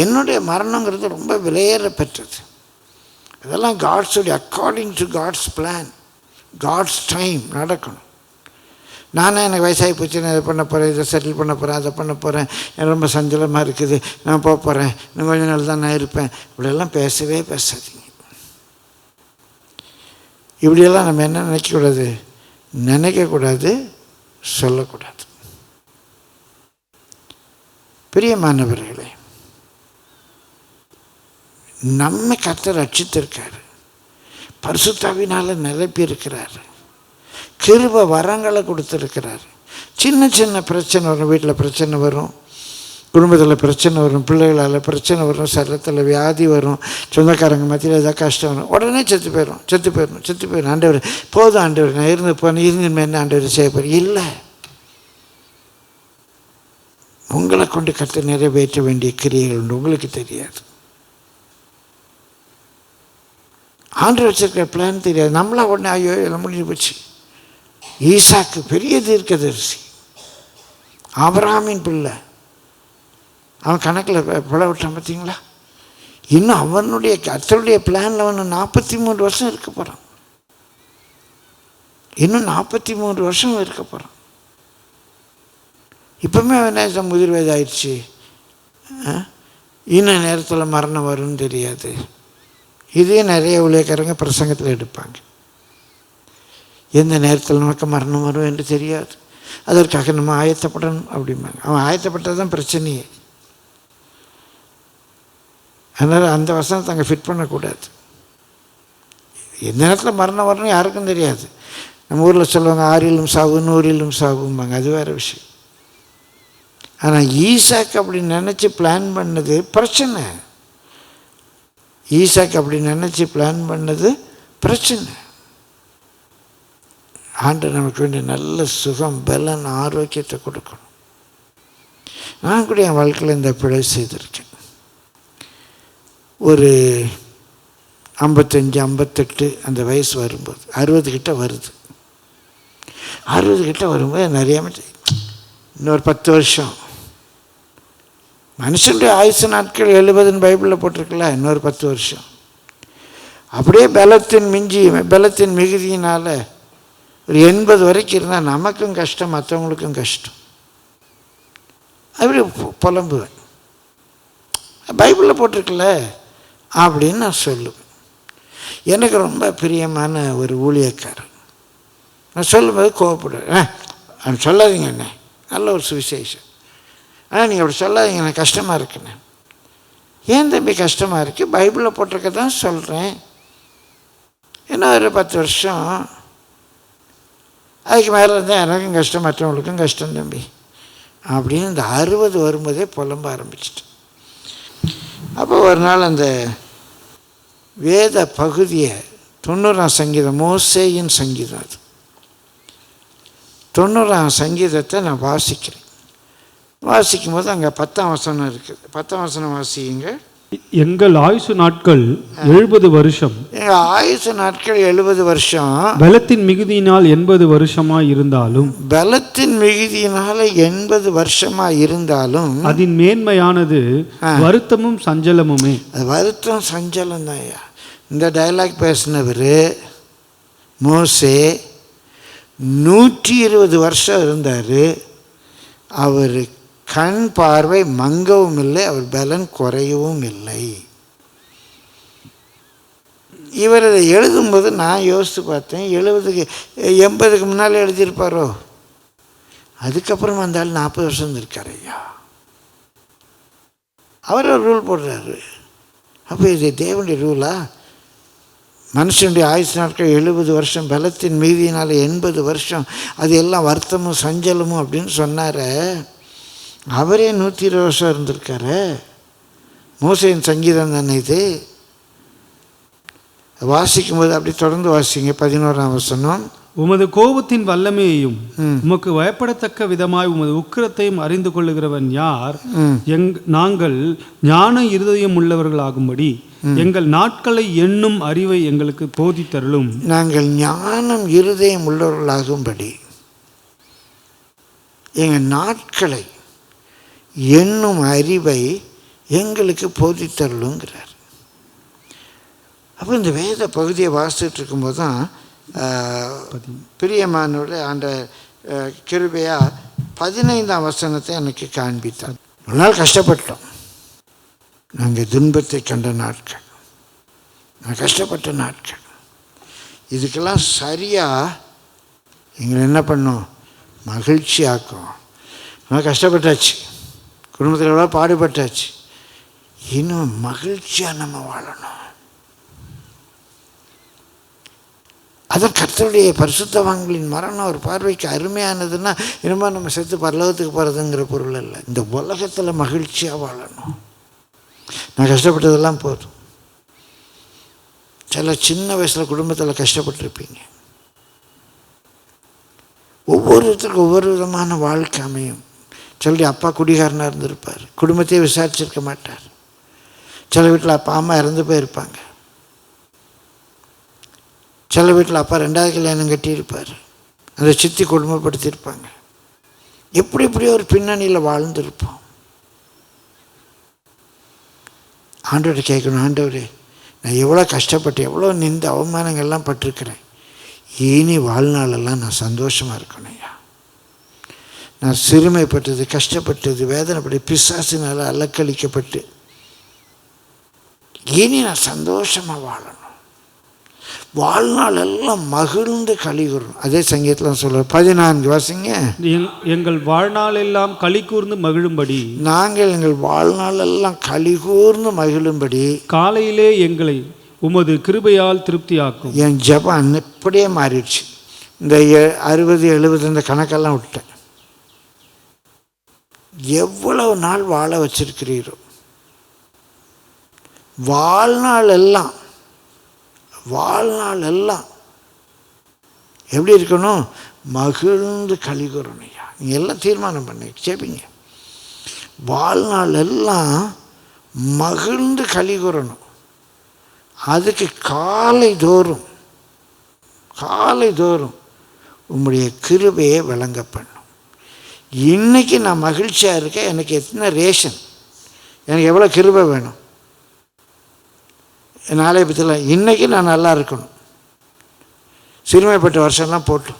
என்னுடைய மரணங்கிறது ரொம்ப விலையேற பெற்றது. அதெல்லாம் காட்ஸுடைய according to God's plan, God's time நடக்கணும். நானே எனக்கு வயசாகி போச்சு, நான் இதை பண்ண போகிறேன், இதை செட்டில் பண்ண போகிறேன், அதை பண்ண போகிறேன், எனக்கு ரொம்ப சஞ்சலமாக இருக்குது, நான் போக போகிறேன், இன்னும் கொஞ்ச நாள் தான் நான் இருப்பேன், இப்படியெல்லாம் பேசவே பேசாதீங்க. இப்படியெல்லாம் நம்ம என்ன நினைக்கக்கூடாது, சொல்லக்கூடாது. பிரியமானவர்களே, நம்ம கர்த்தர் ரட்சித்திருக்காரு, பரிசுத்தாவினால் நிரப்பி இருக்கிறார், கிருபை வரங்களை கொடுத்துருக்கிறார். சின்ன சின்ன பிரச்சனை வரும், வீட்டில் பிரச்சனை வரும், குடும்பத்தில் பிரச்சனை வரும், பிள்ளைகளால் பிரச்சனை வரும், சரீரத்தில் வியாதி வரும், சொந்தக்காரங்க மத்தியில் ஏதாவது கஷ்டம் வரும், உடனே செத்து போயிடும். ஆண்டவர் போதும், ஆண்டவர் நான் இருந்து என்ன ஆண்டவர் செய்ய போகிறேன்? இல்லை, உங்களை கொண்டு கர்த்தர் நிறைவேற்ற வேண்டிய கிரியைகள் உண்டு, உங்களுக்கு தெரியாது. ஆண்டவர் வச்சிருக்கிற பிளான் தெரியாது. நம்மளா உடனே ஐயோ எல்லாம் முடிஞ்சு போச்சு. ஈசாக்கு பெரிய தீர்க்கதரிசி, ஆபிரகாமின் பிள்ளை, அவன் கணக்கில் பிழை விட்டான் பார்த்தீங்களா? இன்னும் அவனுடைய கர்த்தருடைய பிளானில் அவன் 43 வருஷம் இருக்க போகிறான். இன்னும் 43 வருஷம் இருக்க போகிறான். இப்போவுமே அவன் முதிர் வயதாயிடுச்சு, இன்னும் நேரத்தில் மரணம் வரும்னு தெரியாது. இதே நிறைய ஊழியக்காரங்க பிரசங்கத்தில் எடுப்பாங்க. எந்த நேரத்தில் நமக்கு மரணம் வரும் என்று தெரியாது, அதற்காக நம்ம ஆயத்தப்படணும் அப்படிம்பாங்க. அவன் ஆயத்தப்பட்டது தான் பிரச்சனையே. அதனால் அந்த வசனத்தை அங்கே ஃபிட் பண்ணக்கூடாது. எந்த நேரத்தில் மரணம் வரணும் யாருக்கும் தெரியாது. நம்ம ஊரில் சொல்லுவாங்க 6 சாவு 100 சாவும்பாங்க, அது வேறு விஷயம். ஆனால் ஈசாக்கு அப்படி நினச்சி பிளான் பண்ணது பிரச்சனை. ஈசாக்கு அப்படி நினச்சி பிளான் பண்ணது பிரச்சனை. ஆண்டவர் நமக்கு வேண்டிய நல்ல சுகம், பலன், ஆரோக்கியத்தை கொடுக்கணும். நான் கூட என் வாழ்க்கையில் இந்த பிழை செய்திருக்கேன். ஒரு 55, 58 அந்த வயசு வரும்போது 60 கிட்ட வருது. 60 கிட்ட வரும்போது நிறைய இன்னொரு 10 வருஷம், மனுஷனுடைய ஆயுசு நாட்கள் 70ன்னு பைபிளில் போட்டிருக்குல்ல, இன்னொரு 10 வருஷம். அப்படியே பலத்தின் மிகுதியினால் ஒரு 80 வரைக்கும் இருந்தால் நமக்கும் கஷ்டம், மற்றவங்களுக்கும் கஷ்டம். அப்படி புலம்புவேன், பைபிளில் போட்டிருக்குல்ல அப்படின்னு நான் சொல்லுவேன். எனக்கு ரொம்ப பிரியமான ஒரு ஊழியக்காரன், நான் சொல்லும்போது கோவப்படுவேன். சொல்லாதீங்க என்ன, நல்ல ஒரு சுவிசேஷம், ஆனால் நீங்கள் அப்படி சொல்லாதீங்க, எனக்கு கஷ்டமாக இருக்குண்ணே. ஏன் தம்பி கஷ்டமாக இருக்குது? பைபிளில் போட்டிருக்க தான் சொல்கிறேன். இன்னும் ஒரு 10 வருஷம் அதுக்கு மேலே இருந்தால் எனக்கும் கஷ்டம், மற்றவங்களுக்கும் கஷ்டம் தம்பி அப்படின்னு இந்த 60 வரும்போதே புலம்ப ஆரம்பிச்சிட்டேன். அப்போ ஒரு நாள் அந்த வேத பகுதியை 90ஆம் சங்கீதம், மோசேயின் சங்கீதம், அது 90ஆம் சங்கீதத்தை நான் வாசிக்கும் போது அங்கே 10ஆம் வசனம் இருக்குது. 10ஆம் வசனம் வாசிங்க. எங்கள் ஆயுசு நாட்கள் 70 வருஷம். எங்கள் ஆயுசு நாட்கள் 70 வருஷம். பலத்தின் மிகுதியினால் 80 வருஷமாக இருந்தாலும், பலத்தின் மிகுதியினால 80 வருஷமாக இருந்தாலும், அதன் மேன்மையானது வருத்தமும் சஞ்சலமுமே. அது வருத்தம் சஞ்சலம் தான். இந்த டயலாக் பேசினவர் மோசே 120 வருஷம் இருந்தார். அவர் கண் பார்வை மங்கவும் இல்லை, அவர் பலன் குறையவும் இல்லை. இவர் அதை எழுதும்போது நான் யோசித்து பார்த்தேன், 80க்கு முன்னால் எழுதியிருப்பாரோ. அதுக்கப்புறம் வந்தாலும் 40 வருஷம் இருக்கார் ஐயா. அவர் ஒரு ரூல் போடுறாரு. அப்போ இது தேவனுடைய ரூலா? மனுஷனுடைய ஆயுசு நாட்கள் 70 வருஷம், பலத்தின் மீதியினால் 80 வருஷம், அது எல்லாம் வருத்தமும் சஞ்சலமும் அப்படின்னு சொன்னார். அவரே 120 வருஷம் இருந்திருக்காரு. மோசேயின் சங்கீதம் தானே இது. வாசிக்கும்போது அப்படி தொடர்ந்து வாசிங்க. 11ஆம் வசனம். உமது கோபத்தின் வல்லமையையும் உமக்கு பயப்படத்தக்க விதமாய் உமது உக்கிரத்தையும் அறிந்து கொள்ளுகிறவன் யார்? நாங்கள் ஞான இருதயம் உள்ளவர்களாகும்படி எங்கள் நாட்களை எண்ணும் அறிவை எங்களுக்கு போதித்தருளும். நாங்கள் ஞானம் இருதயம் உள்ளவர்களாகும்படி எங்கள் நாட்களை எண்ணும் அறிவை எங்களுக்கு போதித்தருளுங்கிறார். அப்போ இந்த வேத பகுதியை வாசிச்சுட்டு இருக்கும்போது தான் பிரியமானோட அந்த கிருபையா 15ஆம் வசனத்தை எனக்கு காண்பித்தார். ஒரு நாள் கஷ்டப்பட்டோம், நாங்கள் துன்பத்தை கண்ட நாட்கள், நான் கஷ்டப்பட்ட நாட்கள். இதுக்கெல்லாம் சரியாக எங்களை என்ன பண்ணோம்? மகிழ்ச்சி ஆக்கும். நான் கஷ்டப்பட்டாச்சு, குடும்பத்தில் எவ்வளோ பாடுபட்டாச்சு, இன்னும் மகிழ்ச்சியாக நம்ம வாழணும். அதான் கர்த்தருடைய பரிசுத்தவான்களின் மரணம் ஒரு பார்வைக்கு அருமையானதுன்னா இனிமேல் நம்ம செத்து பரலோகத்துக்கு போகிறதுங்கிற பொருள் இல்லை. இந்த உலகத்தில் மகிழ்ச்சியாக வாழணும். நான் கஷ்டப்பட்டதெல்லாம் போதும். சில சின்ன வயசில் குடும்பத்தில் கஷ்டப்பட்டுருப்பீங்க. ஒவ்வொருத்தருக்கும் ஒவ்வொரு விதமான வாழ்க்கை அமையும். சிலருடைய அப்பா குடிகாரனாக இருந்திருப்பார், குடும்பத்தையே விசாரிச்சிருக்க மாட்டார். சில வீட்டில் அப்பா அம்மா இறந்து போயிருப்பாங்க. சில வீட்டில் அப்பா 2வது கல்யாணம் கட்டியிருப்பார், அந்த சித்தி கொடுமைப்படுத்தியிருப்பாங்க. எப்படியோ ஒரு பின்னணியில் வாழ்ந்துருப்போம். ஆண்டவரை கேட்கணும், ஆண்டவரே நான் எவ்வளோ கஷ்டப்பட்டு எவ்வளோ நிந்த அவமானங்கள்லாம் பட்டிருக்கிறேன், இனி வாழ்நாளெல்லாம் நான் சந்தோஷமாக இருக்கணும் ஐயா. நான் சிறுமைப்பட்டது, கஷ்டப்பட்டது, வேதனைப்பட்டு, பிசாசினால் அலக்களிக்கப்பட்டு இனி நான் சந்தோஷமாக வாழணும், வாழ்நாள் எல்லாம் மகிழ்ந்து கலிகூறணும். அதே சங்கீதத்தில் சொல்ல 14 வாசிங்க. எங்கள் வாழ்நாள் எல்லாம் களி கூர்ந்து மகிழும்படி, நாங்கள் எங்கள் வாழ்நாள் எல்லாம் கலிகூர்ந்து மகிழும்படி காலையிலே எங்களை உமது கிருபையால் திருப்தியாக்கும். என் ஜெபம் இப்படியே மாறிடுச்சு. இந்த 60, 70 இந்த கணக்கெல்லாம் விட்டேன். எவ்வளவு நாள் வாழ வச்சிருக்கிறீரோ, வாழ்நாள் எல்லாம் எப்படி இருக்கணும்? மகிழ்ந்து கலிகூறணும் ஐயா. நீங்கள் எல்லாம் தீர்மானம் பண்ணி கேட்பீங்க. வாழ்நாள் எல்லாம் மகிழ்ந்து கலிகூறணும். அதுக்கு காலை தோறும் உம்முடைய கிருபையை விளங்க பண்ணும். இன்றைக்கி நான் மகிழ்ச்சியாக இருக்கேன், எனக்கு எத்தனை ரேஷன், எனக்கு எவ்வளோ கிருபை வேணும். நாளைய பற்றிலாம் இன்றைக்கி நான் நல்லா இருக்கணும். சிறுமைப்பட்ட வருஷம்லாம் போட்டு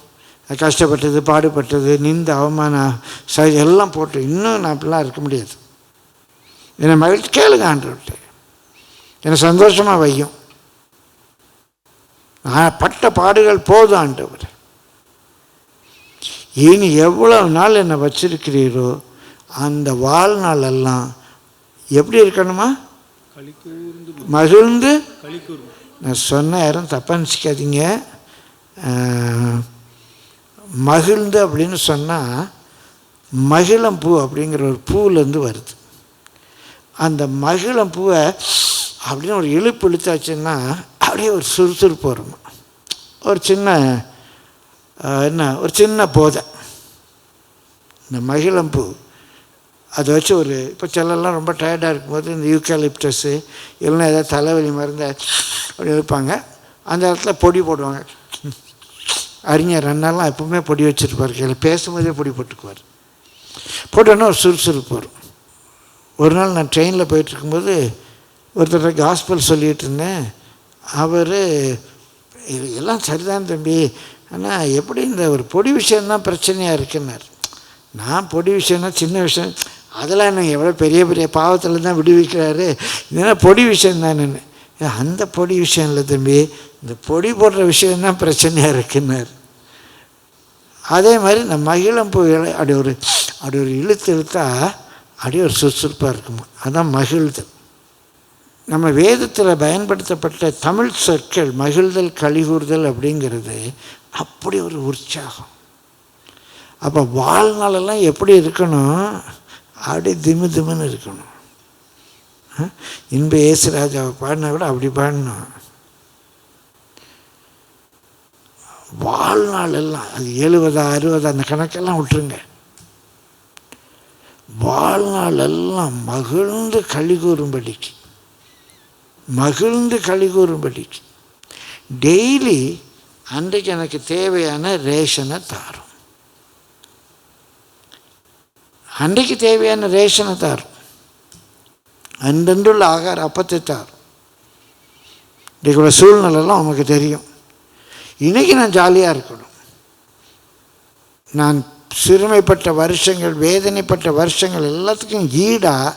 கஷ்டப்பட்டது, பாடுபட்டது, நிந்த அவமானம் எல்லாம் போட்டு இன்னும் நான் அப்படிலாம் இருக்க முடியாது. என்னை மகிழ்ச்சி கேளுங்க ஆண்டவர்கிட்ட, என்னை சந்தோஷமாக வையும். நான் பட்ட பாடுகள் போதும் ஆண்டவர். இனி எவ்வளோ நாள் என்னை வச்சிருக்கிறீரோ அந்த வாழ்நாளெல்லாம் எப்படி இருக்கணுமா? மகிழ்ந்து. நான் சொன்ன யாரும் தப்பாக நினச்சிக்காதீங்க. மகிழ்ந்து அப்படின்னு சொன்னால் மகிழம்பூ அப்படிங்கிற ஒரு பூவிலேருந்து வருது. அந்த மகிழம்பூவை அப்படின்னு ஒரு இழுப்பு இழுத்தாச்சுன்னா அப்படியே ஒரு சுறுசுறுப்பு வருமா. ஒரு சின்ன போதை. இந்த மகிழம்பூ அதை வச்சு இப்போ சிலர்லாம் ரொம்ப டயர்டாக இருக்கும்போது இந்த யூக்காலிப்டஸ்ஸு இல்லைன்னா ஏதாவது தலைவலி மருந்து அப்படி இருப்பாங்க. அந்த இடத்துல பொடி போடுவாங்க. அறிஞர் அண்ணாலாம் எப்பவுமே பொடி வச்சுருப்பார். கையில் பேசும்போதே பொடி போட்டுக்குவார். போட்டோன்னா ஒரு சுறுசுறுப்பு வரும். ஒரு நாள் நான் ட்ரெயினில் போயிட்டுருக்கும்போது ஒருத்தர் காஸ்பல் சொல்லிகிட்டு இருந்தேன். அவர் எல்லாம் சரிதான் தம்பி, ஆனால் எப்படி இந்த ஒரு பொடி விஷயந்தான் பிரச்சனையாக இருக்குன்னார். நான் பொடி விஷயம்னா சின்ன விஷயம், அதெல்லாம் எனக்கு எவ்வளோ பெரிய பெரிய பாவத்தில் தான் விடுவிக்கிறாரு, இதெல்லாம் பொடி விஷயந்தானு. அந்த பொடி விஷயம் இல்லை தம்பி, இந்த பொடி போடுற விஷயந்தான் பிரச்சனையாக இருக்குன்னார். அதே மாதிரி இந்த மகிழம்பூ அப்படி ஒரு இழுத்தா அப்படியே ஒரு சுறுசுறுப்பாக இருக்குமா. அதுதான் மகிழ்தல். நம்ம வேதத்தில் பயன்படுத்தப்பட்ட தமிழ் சொற்கள் மகிழ்தல், கலிகூறுதல் அப்படிங்கிறது அப்படி ஒரு உற்சாகம். அப்போ வாழ்நாளெல்லாம் எப்படி இருக்கணும்? அப்படியே திமுன்னு இருக்கணும். இன்ப இயேசுராஜாவை பாடினா கூட அப்படி பாடணும். வாழ்நாள் எல்லாம் அது 70 60 அந்த கணக்கெல்லாம் விட்டுருங்க. வாழ்நாள் எல்லாம் மகிழ்ந்து கலிகூறும்படிக்கு டெய்லி அன்றைக்கு எனக்கு தேவையான ரேஷனை தாரும். அன்றைக்கு தேவையான ரேஷனை தாரும். அன்றன்றுள்ள ஆகார அப்பத்தை தாரும். இன்றைக்குள்ள சூழ்நிலைலாம் நமக்கு தெரியும். இன்றைக்கி நான் ஜாலியாக இருக்கணும். நான் சிறுமைப்பட்ட வருஷங்கள், வேதனைப்பட்ட வருஷங்கள் எல்லாத்துக்கும் ஈடாக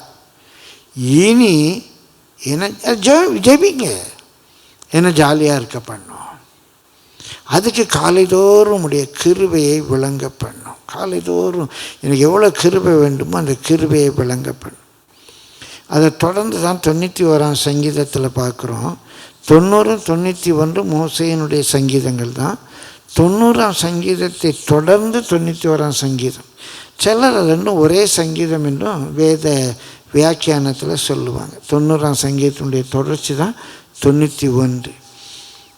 இனி என்ன ஜெபிங்க, என்ன ஜாலியாக இருக்க பண்ணும். அதுக்கு காலைதோறும் உடைய கிருபையை விளங்க பண்ணும். காலைதோறும் எனக்கு எவ்வளோ கிருபை வேண்டுமோ அந்த கிருபையை விளங்க பண்ணும். அதை தொடர்ந்து தான் 91ஆம் சங்கீதத்தில் பார்க்குறோம். 90, 91 மோசேயினுடைய சங்கீதங்கள் தான். 90ஆம் சங்கீதத்தை தொடர்ந்து 91ஆம் சங்கீதம். சிலர் அது ரெண்டும் ஒரே சங்கீதம் என்றும் வேத வியாக்கியானத்தில் சொல்லுவாங்க. 90ஆம் சங்கீதத்தினுடைய தொடர்ச்சி தான் 91.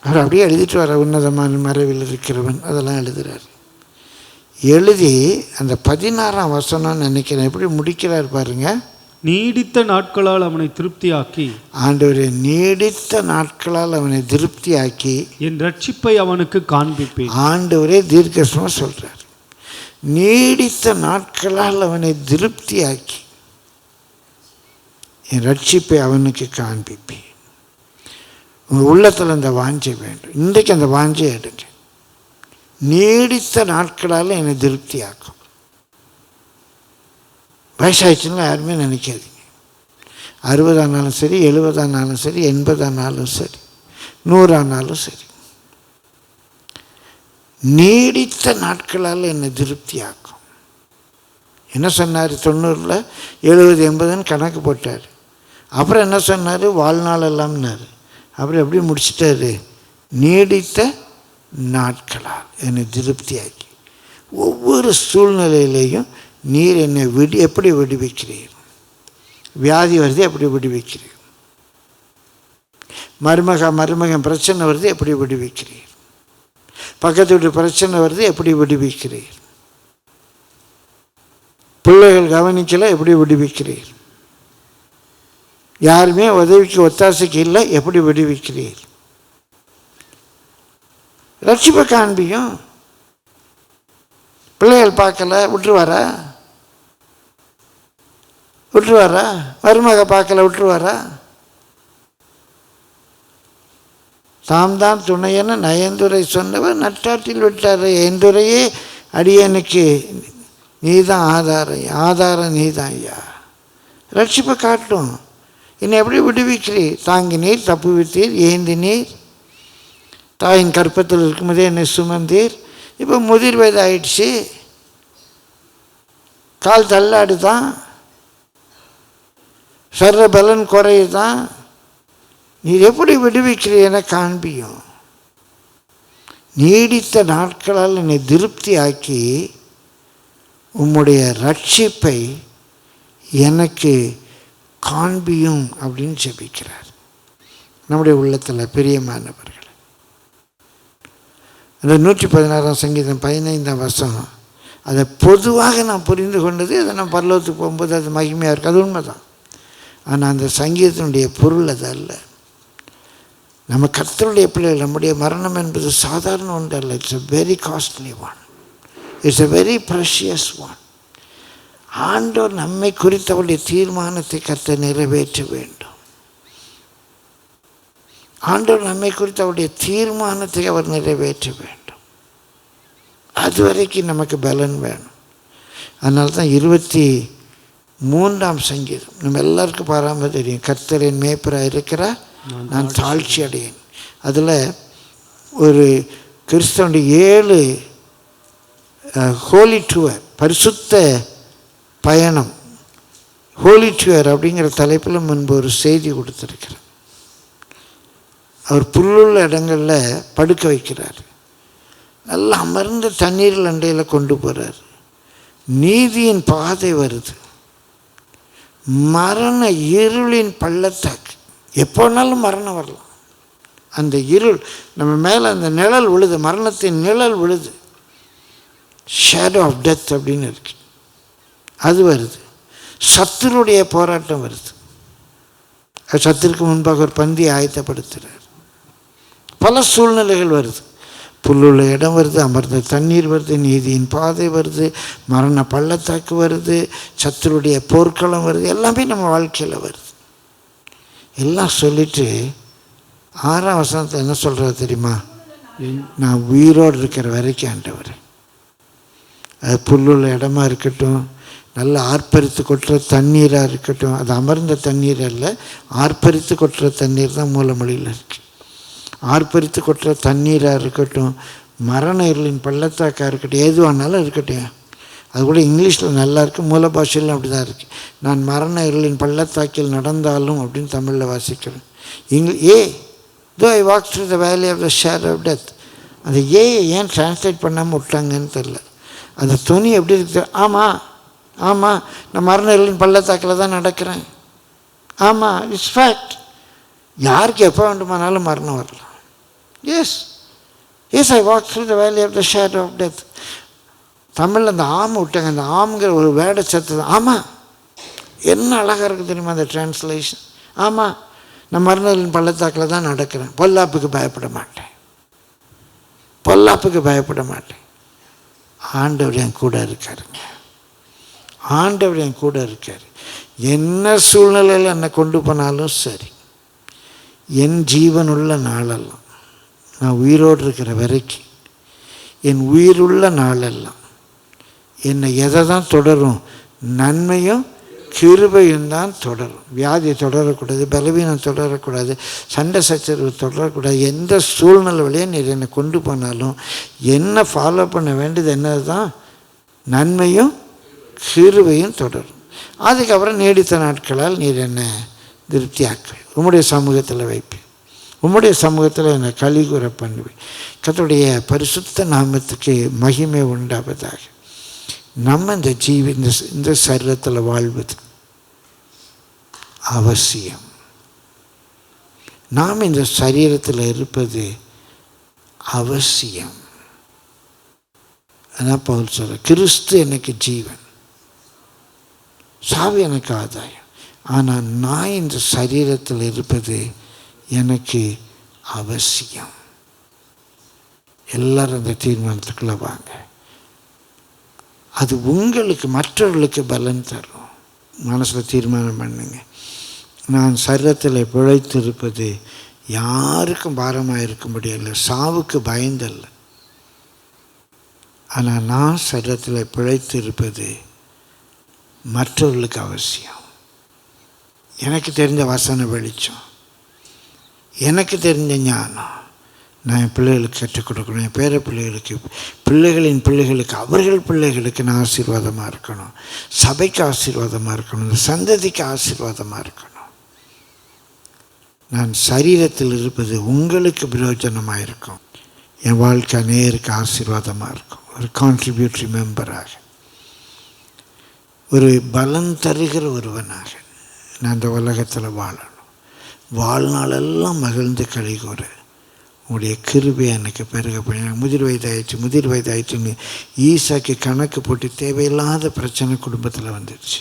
அவர் அப்படியே எழுதிட்டு வர உன்னதமான மறைவில் இருக்கிறவன் அதெல்லாம் எழுதுகிறார். எழுதி அந்த 16ஆம் வசனம்னு நினைக்கிறேன், எப்படி முடிக்கிறார் பாருங்க. நீடித்த நாட்களால் அவனை திருப்தியாக்கி, ஆண்டவரே நீடித்த நாட்களால் அவனை திருப்தியாக்கி என் ரட்சிப்பை அவனுக்கு காண்பிப்பேன். ஆண்டவரே தீர்க்கதரிசனமா சொல்றார். நீடித்த நாட்களால் அவனை திருப்தியாக்கி என் ரட்சிப்பை அவனுக்கு காண்பிப்பேன். உங்கள் உள்ளத்தில் அந்த வாஞ்சை வேண்டும். இன்றைக்கு அந்த வாஞ்சை எடுங்க. நீடித்த நாட்களால் என்னை திருப்தியாக்கும். வயசாகிடுச்சுன்னா யாருமே நினைக்காதீங்க. 60 ஆனாலும் சரி, 70 ஆனாலும் சரி, 80 ஆனாலும் சரி, 100 ஆனாலும் சரி, நீடித்த நாட்களால் என்னை திருப்தியாக்கும். என்ன சொன்னார்? 90, 70, 80ன்னு கணக்கு போட்டார். அப்புறம் என்ன சொன்னார்? வாழ்நாள் எல்லாம்னாரு. அப்புறம் எப்படி முடிச்சிட்டாரு? நீடித்த நாட்களால் என்னை திருப்தியாக்கி. ஒவ்வொரு சூழ்நிலையிலையும் நீர் என்னை எப்படி விடுவிக்கிறீர்? வியாதி வருது, எப்படி விடுவிக்கிறீர்? மருமகன் பிரச்சனை வருது, எப்படி விடுவிக்கிறீர்? பக்கத்து வீட்டு பிரச்சனை வருது, எப்படி விடுவிக்கிறீர்? பிள்ளைகள் கவனிக்கல, எப்படி விடுவிக்கிறீர்? யாருமே உதவிக்கு ஒத்தாசைக்கு இல்லை, எப்படி விடுவிக்கிறீர்? ரட்சிப்பை காண்பியும். பிள்ளைகள் பார்க்கல விட்டுருவாரா? மருமக பார்க்கல விட்டுருவாரா? தாம் தான் துணையென நயந்துரை சொன்னவர் நட்டாற்றில் விட்டார். எந்துரையே அடியனுக்கு நீதான் ஆதாரம் நீதான் ஐயா. ரட்சிப்பை காட்டும். என்னை எப்படி விடுவிக்கிறீர்? தாங்கினீர், தப்புவித்தீர், ஏந்தினீர், தாயின் கற்பத்தில் இருக்கும்போதே என்னை சுமந்தீர். இப்போ முதிர் வயது ஆயிடுச்சு, கால் தள்ளாடு தான், சர்ற பலன் குறையுதான். நீர் எப்படி விடுவிக்கிறீர் என காண்பியும். நீடித்த நாட்களால் என்னை திருப்தி ஆக்கி உம்முடைய ரட்சிப்பை எனக்கு காண்பியும் அப்படின்னு ஜெபிக்கிறார். நம்முடைய உள்ளத்தில் பிரியமானவர்கள், அந்த 116 சங்கீதம் 15 வசனம், அதை பொதுவாக நான் புரிந்து கொண்டது, அதை நான் பரலோகத்துக்கு போகும்போது அது மகிமையாக இருக்குது, அது உண்மைதான். ஆனால் அந்த சங்கீதத்தினுடைய பொருள் அது அல்ல. நம்ம கர்த்தருடைய பிள்ளைகள், நம்முடைய மரணம் என்பது சாதாரண ஒன்று அல்ல. It's a very costly one, it's a very precious one. ஆண்டவர் நம்மை குறித்த அவருடைய தீர்மானத்தை கர்த்தர் நிறைவேற்ற வேண்டும். ஆண்டவர் நம்மை குறித்த அவருடைய தீர்மானத்தை அவர் நிறைவேற்ற வேண்டும். அது வரைக்கும் நமக்கு பலன் வேணும். அதனால தான் 23ஆம் சங்கீதம் நம்ம எல்லாருக்கும் பாராம தெரியும். கர்த்தர் என் மேய்ப்பராக இருக்கிறார், நான் தாழ்ச்சி அடையேன். அதில் ஒரு கிறிஸ்தவனுடைய 7 ஹோலி டூர், பரிசுத்த பயணம், ஹோலி டூர் அப்படிங்கிற தலைப்பில் முன்பு ஒரு செய்தி கொடுத்துருக்கிறார். அவர் புல்லுள்ள இடங்களில் படுக்க வைக்கிறார், நல்லா அமர்ந்த தண்ணீரில் அண்டையில் கொண்டு போகிறார். நீதியின் பாதை வருது, மரண இருளின் பள்ளத்தாக்கு, எப்போனாலும் மரணம் வரலாம். அந்த இருள் நம்ம மேலே, அந்த நிழல் விழுது, மரணத்தின் நிழல் விழுது, ஷேடோ ஆஃப் டெத் அப்படின்னு இருக்கு, அது வருது. சத்துருடைய போராட்டம் வருது, சத்துருக்கு முன்பாக ஒரு பந்தியை ஆயத்தப்படுத்துகிறார். பல சூழ்நிலைகள் வருது, புல்லுள்ள இடம் வருது, அமர்ந்த தண்ணீர் வருது, நீதியின் பாதை வருது, மரண பள்ளத்தாக்கு வருது, சத்துருடைய போர்க்களம் வருது, எல்லாமே நம்ம வாழ்க்கையில் வருது. எல்லாம் சொல்லிட்டு 6ஆம் வசனத்தை என்ன சொல்கிறது தெரியுமா? நான் உயிரோடு இருக்கிற வரைக்கும் ஆண்டவர், அது புல்லுள்ள இடமா இருக்கட்டும், நல்லா ஆர்ப்பரித்து கொட்டுற தண்ணீராக இருக்கட்டும், அது அமர்ந்த தண்ணீர் அல்ல, ஆர்ப்பரித்து கொட்டுற தண்ணீர் தான் மூலமொழியில் இருக்குது. ஆர்ப்பரித்து கொட்டுற தண்ணீராக இருக்கட்டும், மரண இருளின் பள்ளத்தாக்காக இருக்கட்டும், எதுவானாலும் இருக்கட்டும். அது கூட இங்கிலீஷில் நல்லா இருக்குது, மூல பாஷையிலும் அப்படி தான் இருக்குது. நான் மரண இருளின் பள்ளத்தாக்கில் நடந்தாலும் அப்படின்னு தமிழில் வாசிக்கிறேன். தோ ஐ walk through the valley of the shadow of death. அந்த ஏன் டிரான்ஸ்லேட் பண்ணாமல் விட்டாங்கன்னு தெரில. அந்த துணி எப்படி இருக்குது? ஆமாம் நான் மரண இருளின் பள்ளத்தாக்கில் தான் நடக்கிறேன். ஆமாம், இட்ஸ் ஃபேக்ட். யாருக்கு எப்போ வேண்டுமானாலும் மரணம் வரலாம். As I walk through the valley of the shadow of death. தமிழில் அந்த ஆமை விட்டாங்க, அந்த ஆமுங்கிற ஒரு வேடை சத்து தான். ஆமாம், என்ன அழகாக இருக்குது தெரியுமா அந்த டிரான்ஸ்லேஷன். ஆமாம், நான் மரணத்தின் பள்ளத்தாக்கில் தான் நடக்கிறேன், பொல்லாப்புக்கு பயப்பட மாட்டேன். ஆண்டவர் என் கூட இருக்காருங்க, ஆண்டவர் என் கூட இருக்கார். என்ன சூழ்நிலையில் என்னை கொண்டு போனாலும் சரி, என் ஜீவனுள்ள நாளெல்லாம், நான் உயிரோடு இருக்கிற வரைக்கும், என் உயிருள்ள நாளெல்லாம் என்னை எதை தான் தொடரும்? நன்மையும் கிருபையும் தான் தொடரும். வியாதி தொடரக்கூடாது, பலவீனம் தொடரக்கூடாது, சண்டை சச்சரவு தொடரக்கூடாது. எந்த சூழ்நிலை வழியாக நீர் என்னை கொண்டு போனாலும் என்ன ஃபாலோ பண்ண வேண்டியது என்னது தான்? நன்மையும் கிருபையும் தொடரும். அதுக்கப்புறம் நீடித்த நாட்களால் நீர் என்னை திருப்தியாக்குவேன், உம்முடைய சமூகத்தில் வைப்பேன், உம்முடைய சமூகத்தில் என்னை கலிகூற பண்ணுவேன். கர்த்தருடைய பரிசுத்த நாமத்துக்கு மகிமை உண்டாவதாக. நம்ம இந்த சரீரத்தில் வாழ்வது அவசியம். நாம் இந்த சரீரத்தில் இருப்பது அவசியம். அதான் பவுல் சொல்ற, கிறிஸ்து எனக்கு ஜீவன், சாவு எனக்கு ஆதாயம். ஆனால் நான் இந்த சரீரத்தில் இருப்பது எனக்கு அவசியம். எல்லாரும் அந்த தீர்மானத்துக்குள்ளே வாங்க. அது உங்களுக்கு மற்றவர்களுக்கு பலன் தரும். மனசில் தீர்மானம் பண்ணுங்க. நான் சரீரத்தில் பிழைத்திருப்பது யாருக்கும் பாரமாக இருக்க முடியல, சாவுக்கு பயந்தல்ல. ஆனால் நான் சரீரத்தில் பிழைத்திருப்பது மற்றவர்களுக்கு அவசியம். எனக்கு தெரிஞ்ச வசன வெளிச்சம், எனக்கு தெரிஞ்ச ஞானம் நான் என் பிள்ளைகளுக்கு கற்றுக் கொடுக்கணும். என் பேர பிள்ளைகளுக்கு, பிள்ளைகளின் பிள்ளைகளுக்கு, அவர்கள் பிள்ளைகளுக்கு நான் ஆசீர்வாதமாக இருக்கணும். சபைக்கு ஆசீர்வாதமாக இருக்கணும். இந்த சந்ததிக்கு ஆசீர்வாதமாக இருக்கணும். நான் சரீரத்தில் இருப்பது உங்களுக்கு பிரயோஜனமாக இருக்கும். என் வாழ்க்கை நேருக்கு ஆசீர்வாதமாக இருக்கும். ஒரு கான்ட்ரிபியூட்டரி மெம்பராக, ஒரு பலன் தருகிற ஒருவனாக நான் இந்த உலகத்தில் வாழணும். வாழ்நாளெல்லாம் மகிழ்ந்து கழிகூற உங்களுடைய கிருபை எனக்கு பெருக பண்ணி. முதிர் வயதாயிடுச்சுன்னு ஈசாக்கு கணக்கு போட்டு தேவையில்லாத பிரச்சனை குடும்பத்தில் வந்துடுச்சு.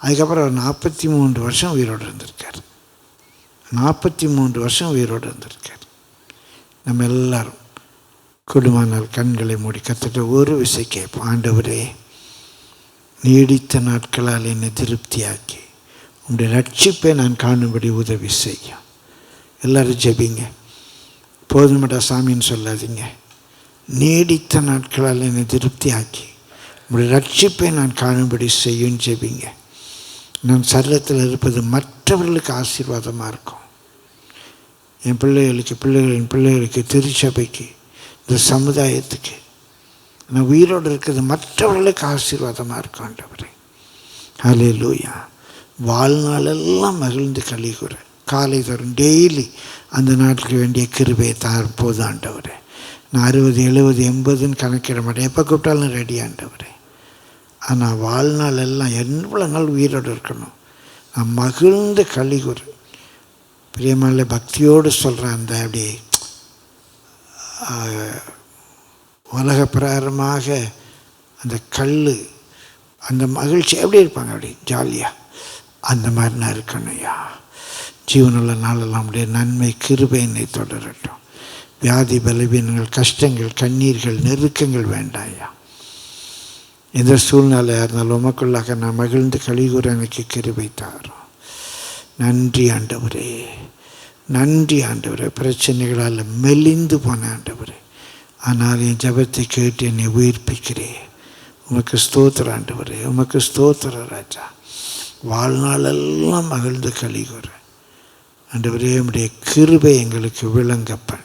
அதுக்கப்புறம் அவர் 43 வருஷம் உயிரோடு இருந்திருக்கார். 43 வருஷம் உயிரோடு இருந்திருக்கார். நம்ம எல்லாரும் குடும்பனால் கண்களை மூடி கற்றுட்டு ஒரு விசை கேட்போம். ஆண்டவரே, நீடித்த நாட்களால் என்னை திருப்தியாக்கி உங்களுடைய ரட்சிப்பை நான் காணும்படி உதவி செய்யும். எல்லோரும் ஜெபிங்க. போதுமடா சாமின்னு சொல்லாதீங்க. நீடித்த நாட்களால் என்னை திருப்தியாக்கி உங்களுடைய ரட்சிப்பை நான் காணும்படி செய்யும் ஜெபிங்க. நான் சரீரத்தில் இருப்பது மற்றவர்களுக்கு ஆசீர்வாதமாக இருக்கும். என் பிள்ளைகளுக்கு, பிள்ளைகளின் பிள்ளைகளுக்கு, திருச்சபைக்கு, இந்த சமுதாயத்துக்கு நான் உயிரோடு இருக்கிறது மற்றவர்களுக்கு ஆசீர்வாதமாக இருக்கும். ஆண்டவரே, ஹல்லேலூயா. வாழ்நாளெல்லாம் மகிழ்ந்து கழிகூற காலை தரும் டெய்லி அந்த நாட்டுக்கு வேண்டிய கிருபையை தற்போது ஆண்டவரே. நான் 60, 70, 80ன்னு கணக்கிட மாட்டேன். எப்போ கூப்பிட்டாலும் ரெடி ஆண்டவரே. ஆனால் வாழ்நாள் எல்லாம் எவ்வளோ நாள் உயிரோடு இருக்கணும். நான் மகிழ்ந்து கழிகூற பிரியமான பக்தியோடு சொல்கிறேன். அந்த அப்படி உலக பிரகாரமாக அந்த கல், அந்த மகிழ்ச்சி எப்படி இருப்பாங்க, அப்படி ஜாலியாக அந்த மாதிரி நான் இருக்கணும்யா. ஜீவனுள்ள நாளெல்லாம் நம்முடைய நன்மை கிருபை என்னை தொடரட்டும். வியாதி, பலவீனங்கள், கஷ்டங்கள், கண்ணீர்கள், நெருக்கங்கள் வேண்டாம்யா. எந்த சூழ்நிலையாக இருந்தாலும் உமக்குள்ளாக நான் மகிழ்ந்து கழிகூற எனக்கு கிருபை தாரும். நன்றி ஆண்டவரே, நன்றி ஆண்டவரே. பிரச்சனைகளால் மெலிந்து போன ஆண்டவரே, ஆனால் என் ஜபத்தை கேட்டு என்னை உயிர்ப்பிக்கிறேன். உமக்கு ஸ்தோத்திர ஆண்டவரே, உமக்கு ஸ்தோத்திர ராஜா. வாழ்நாளெல்லாம் மகிழ்ந்து கழிகூற ஆண்டவரே, உம்முடைய கிருபை எங்களுக்கு விளங்கப்பன்.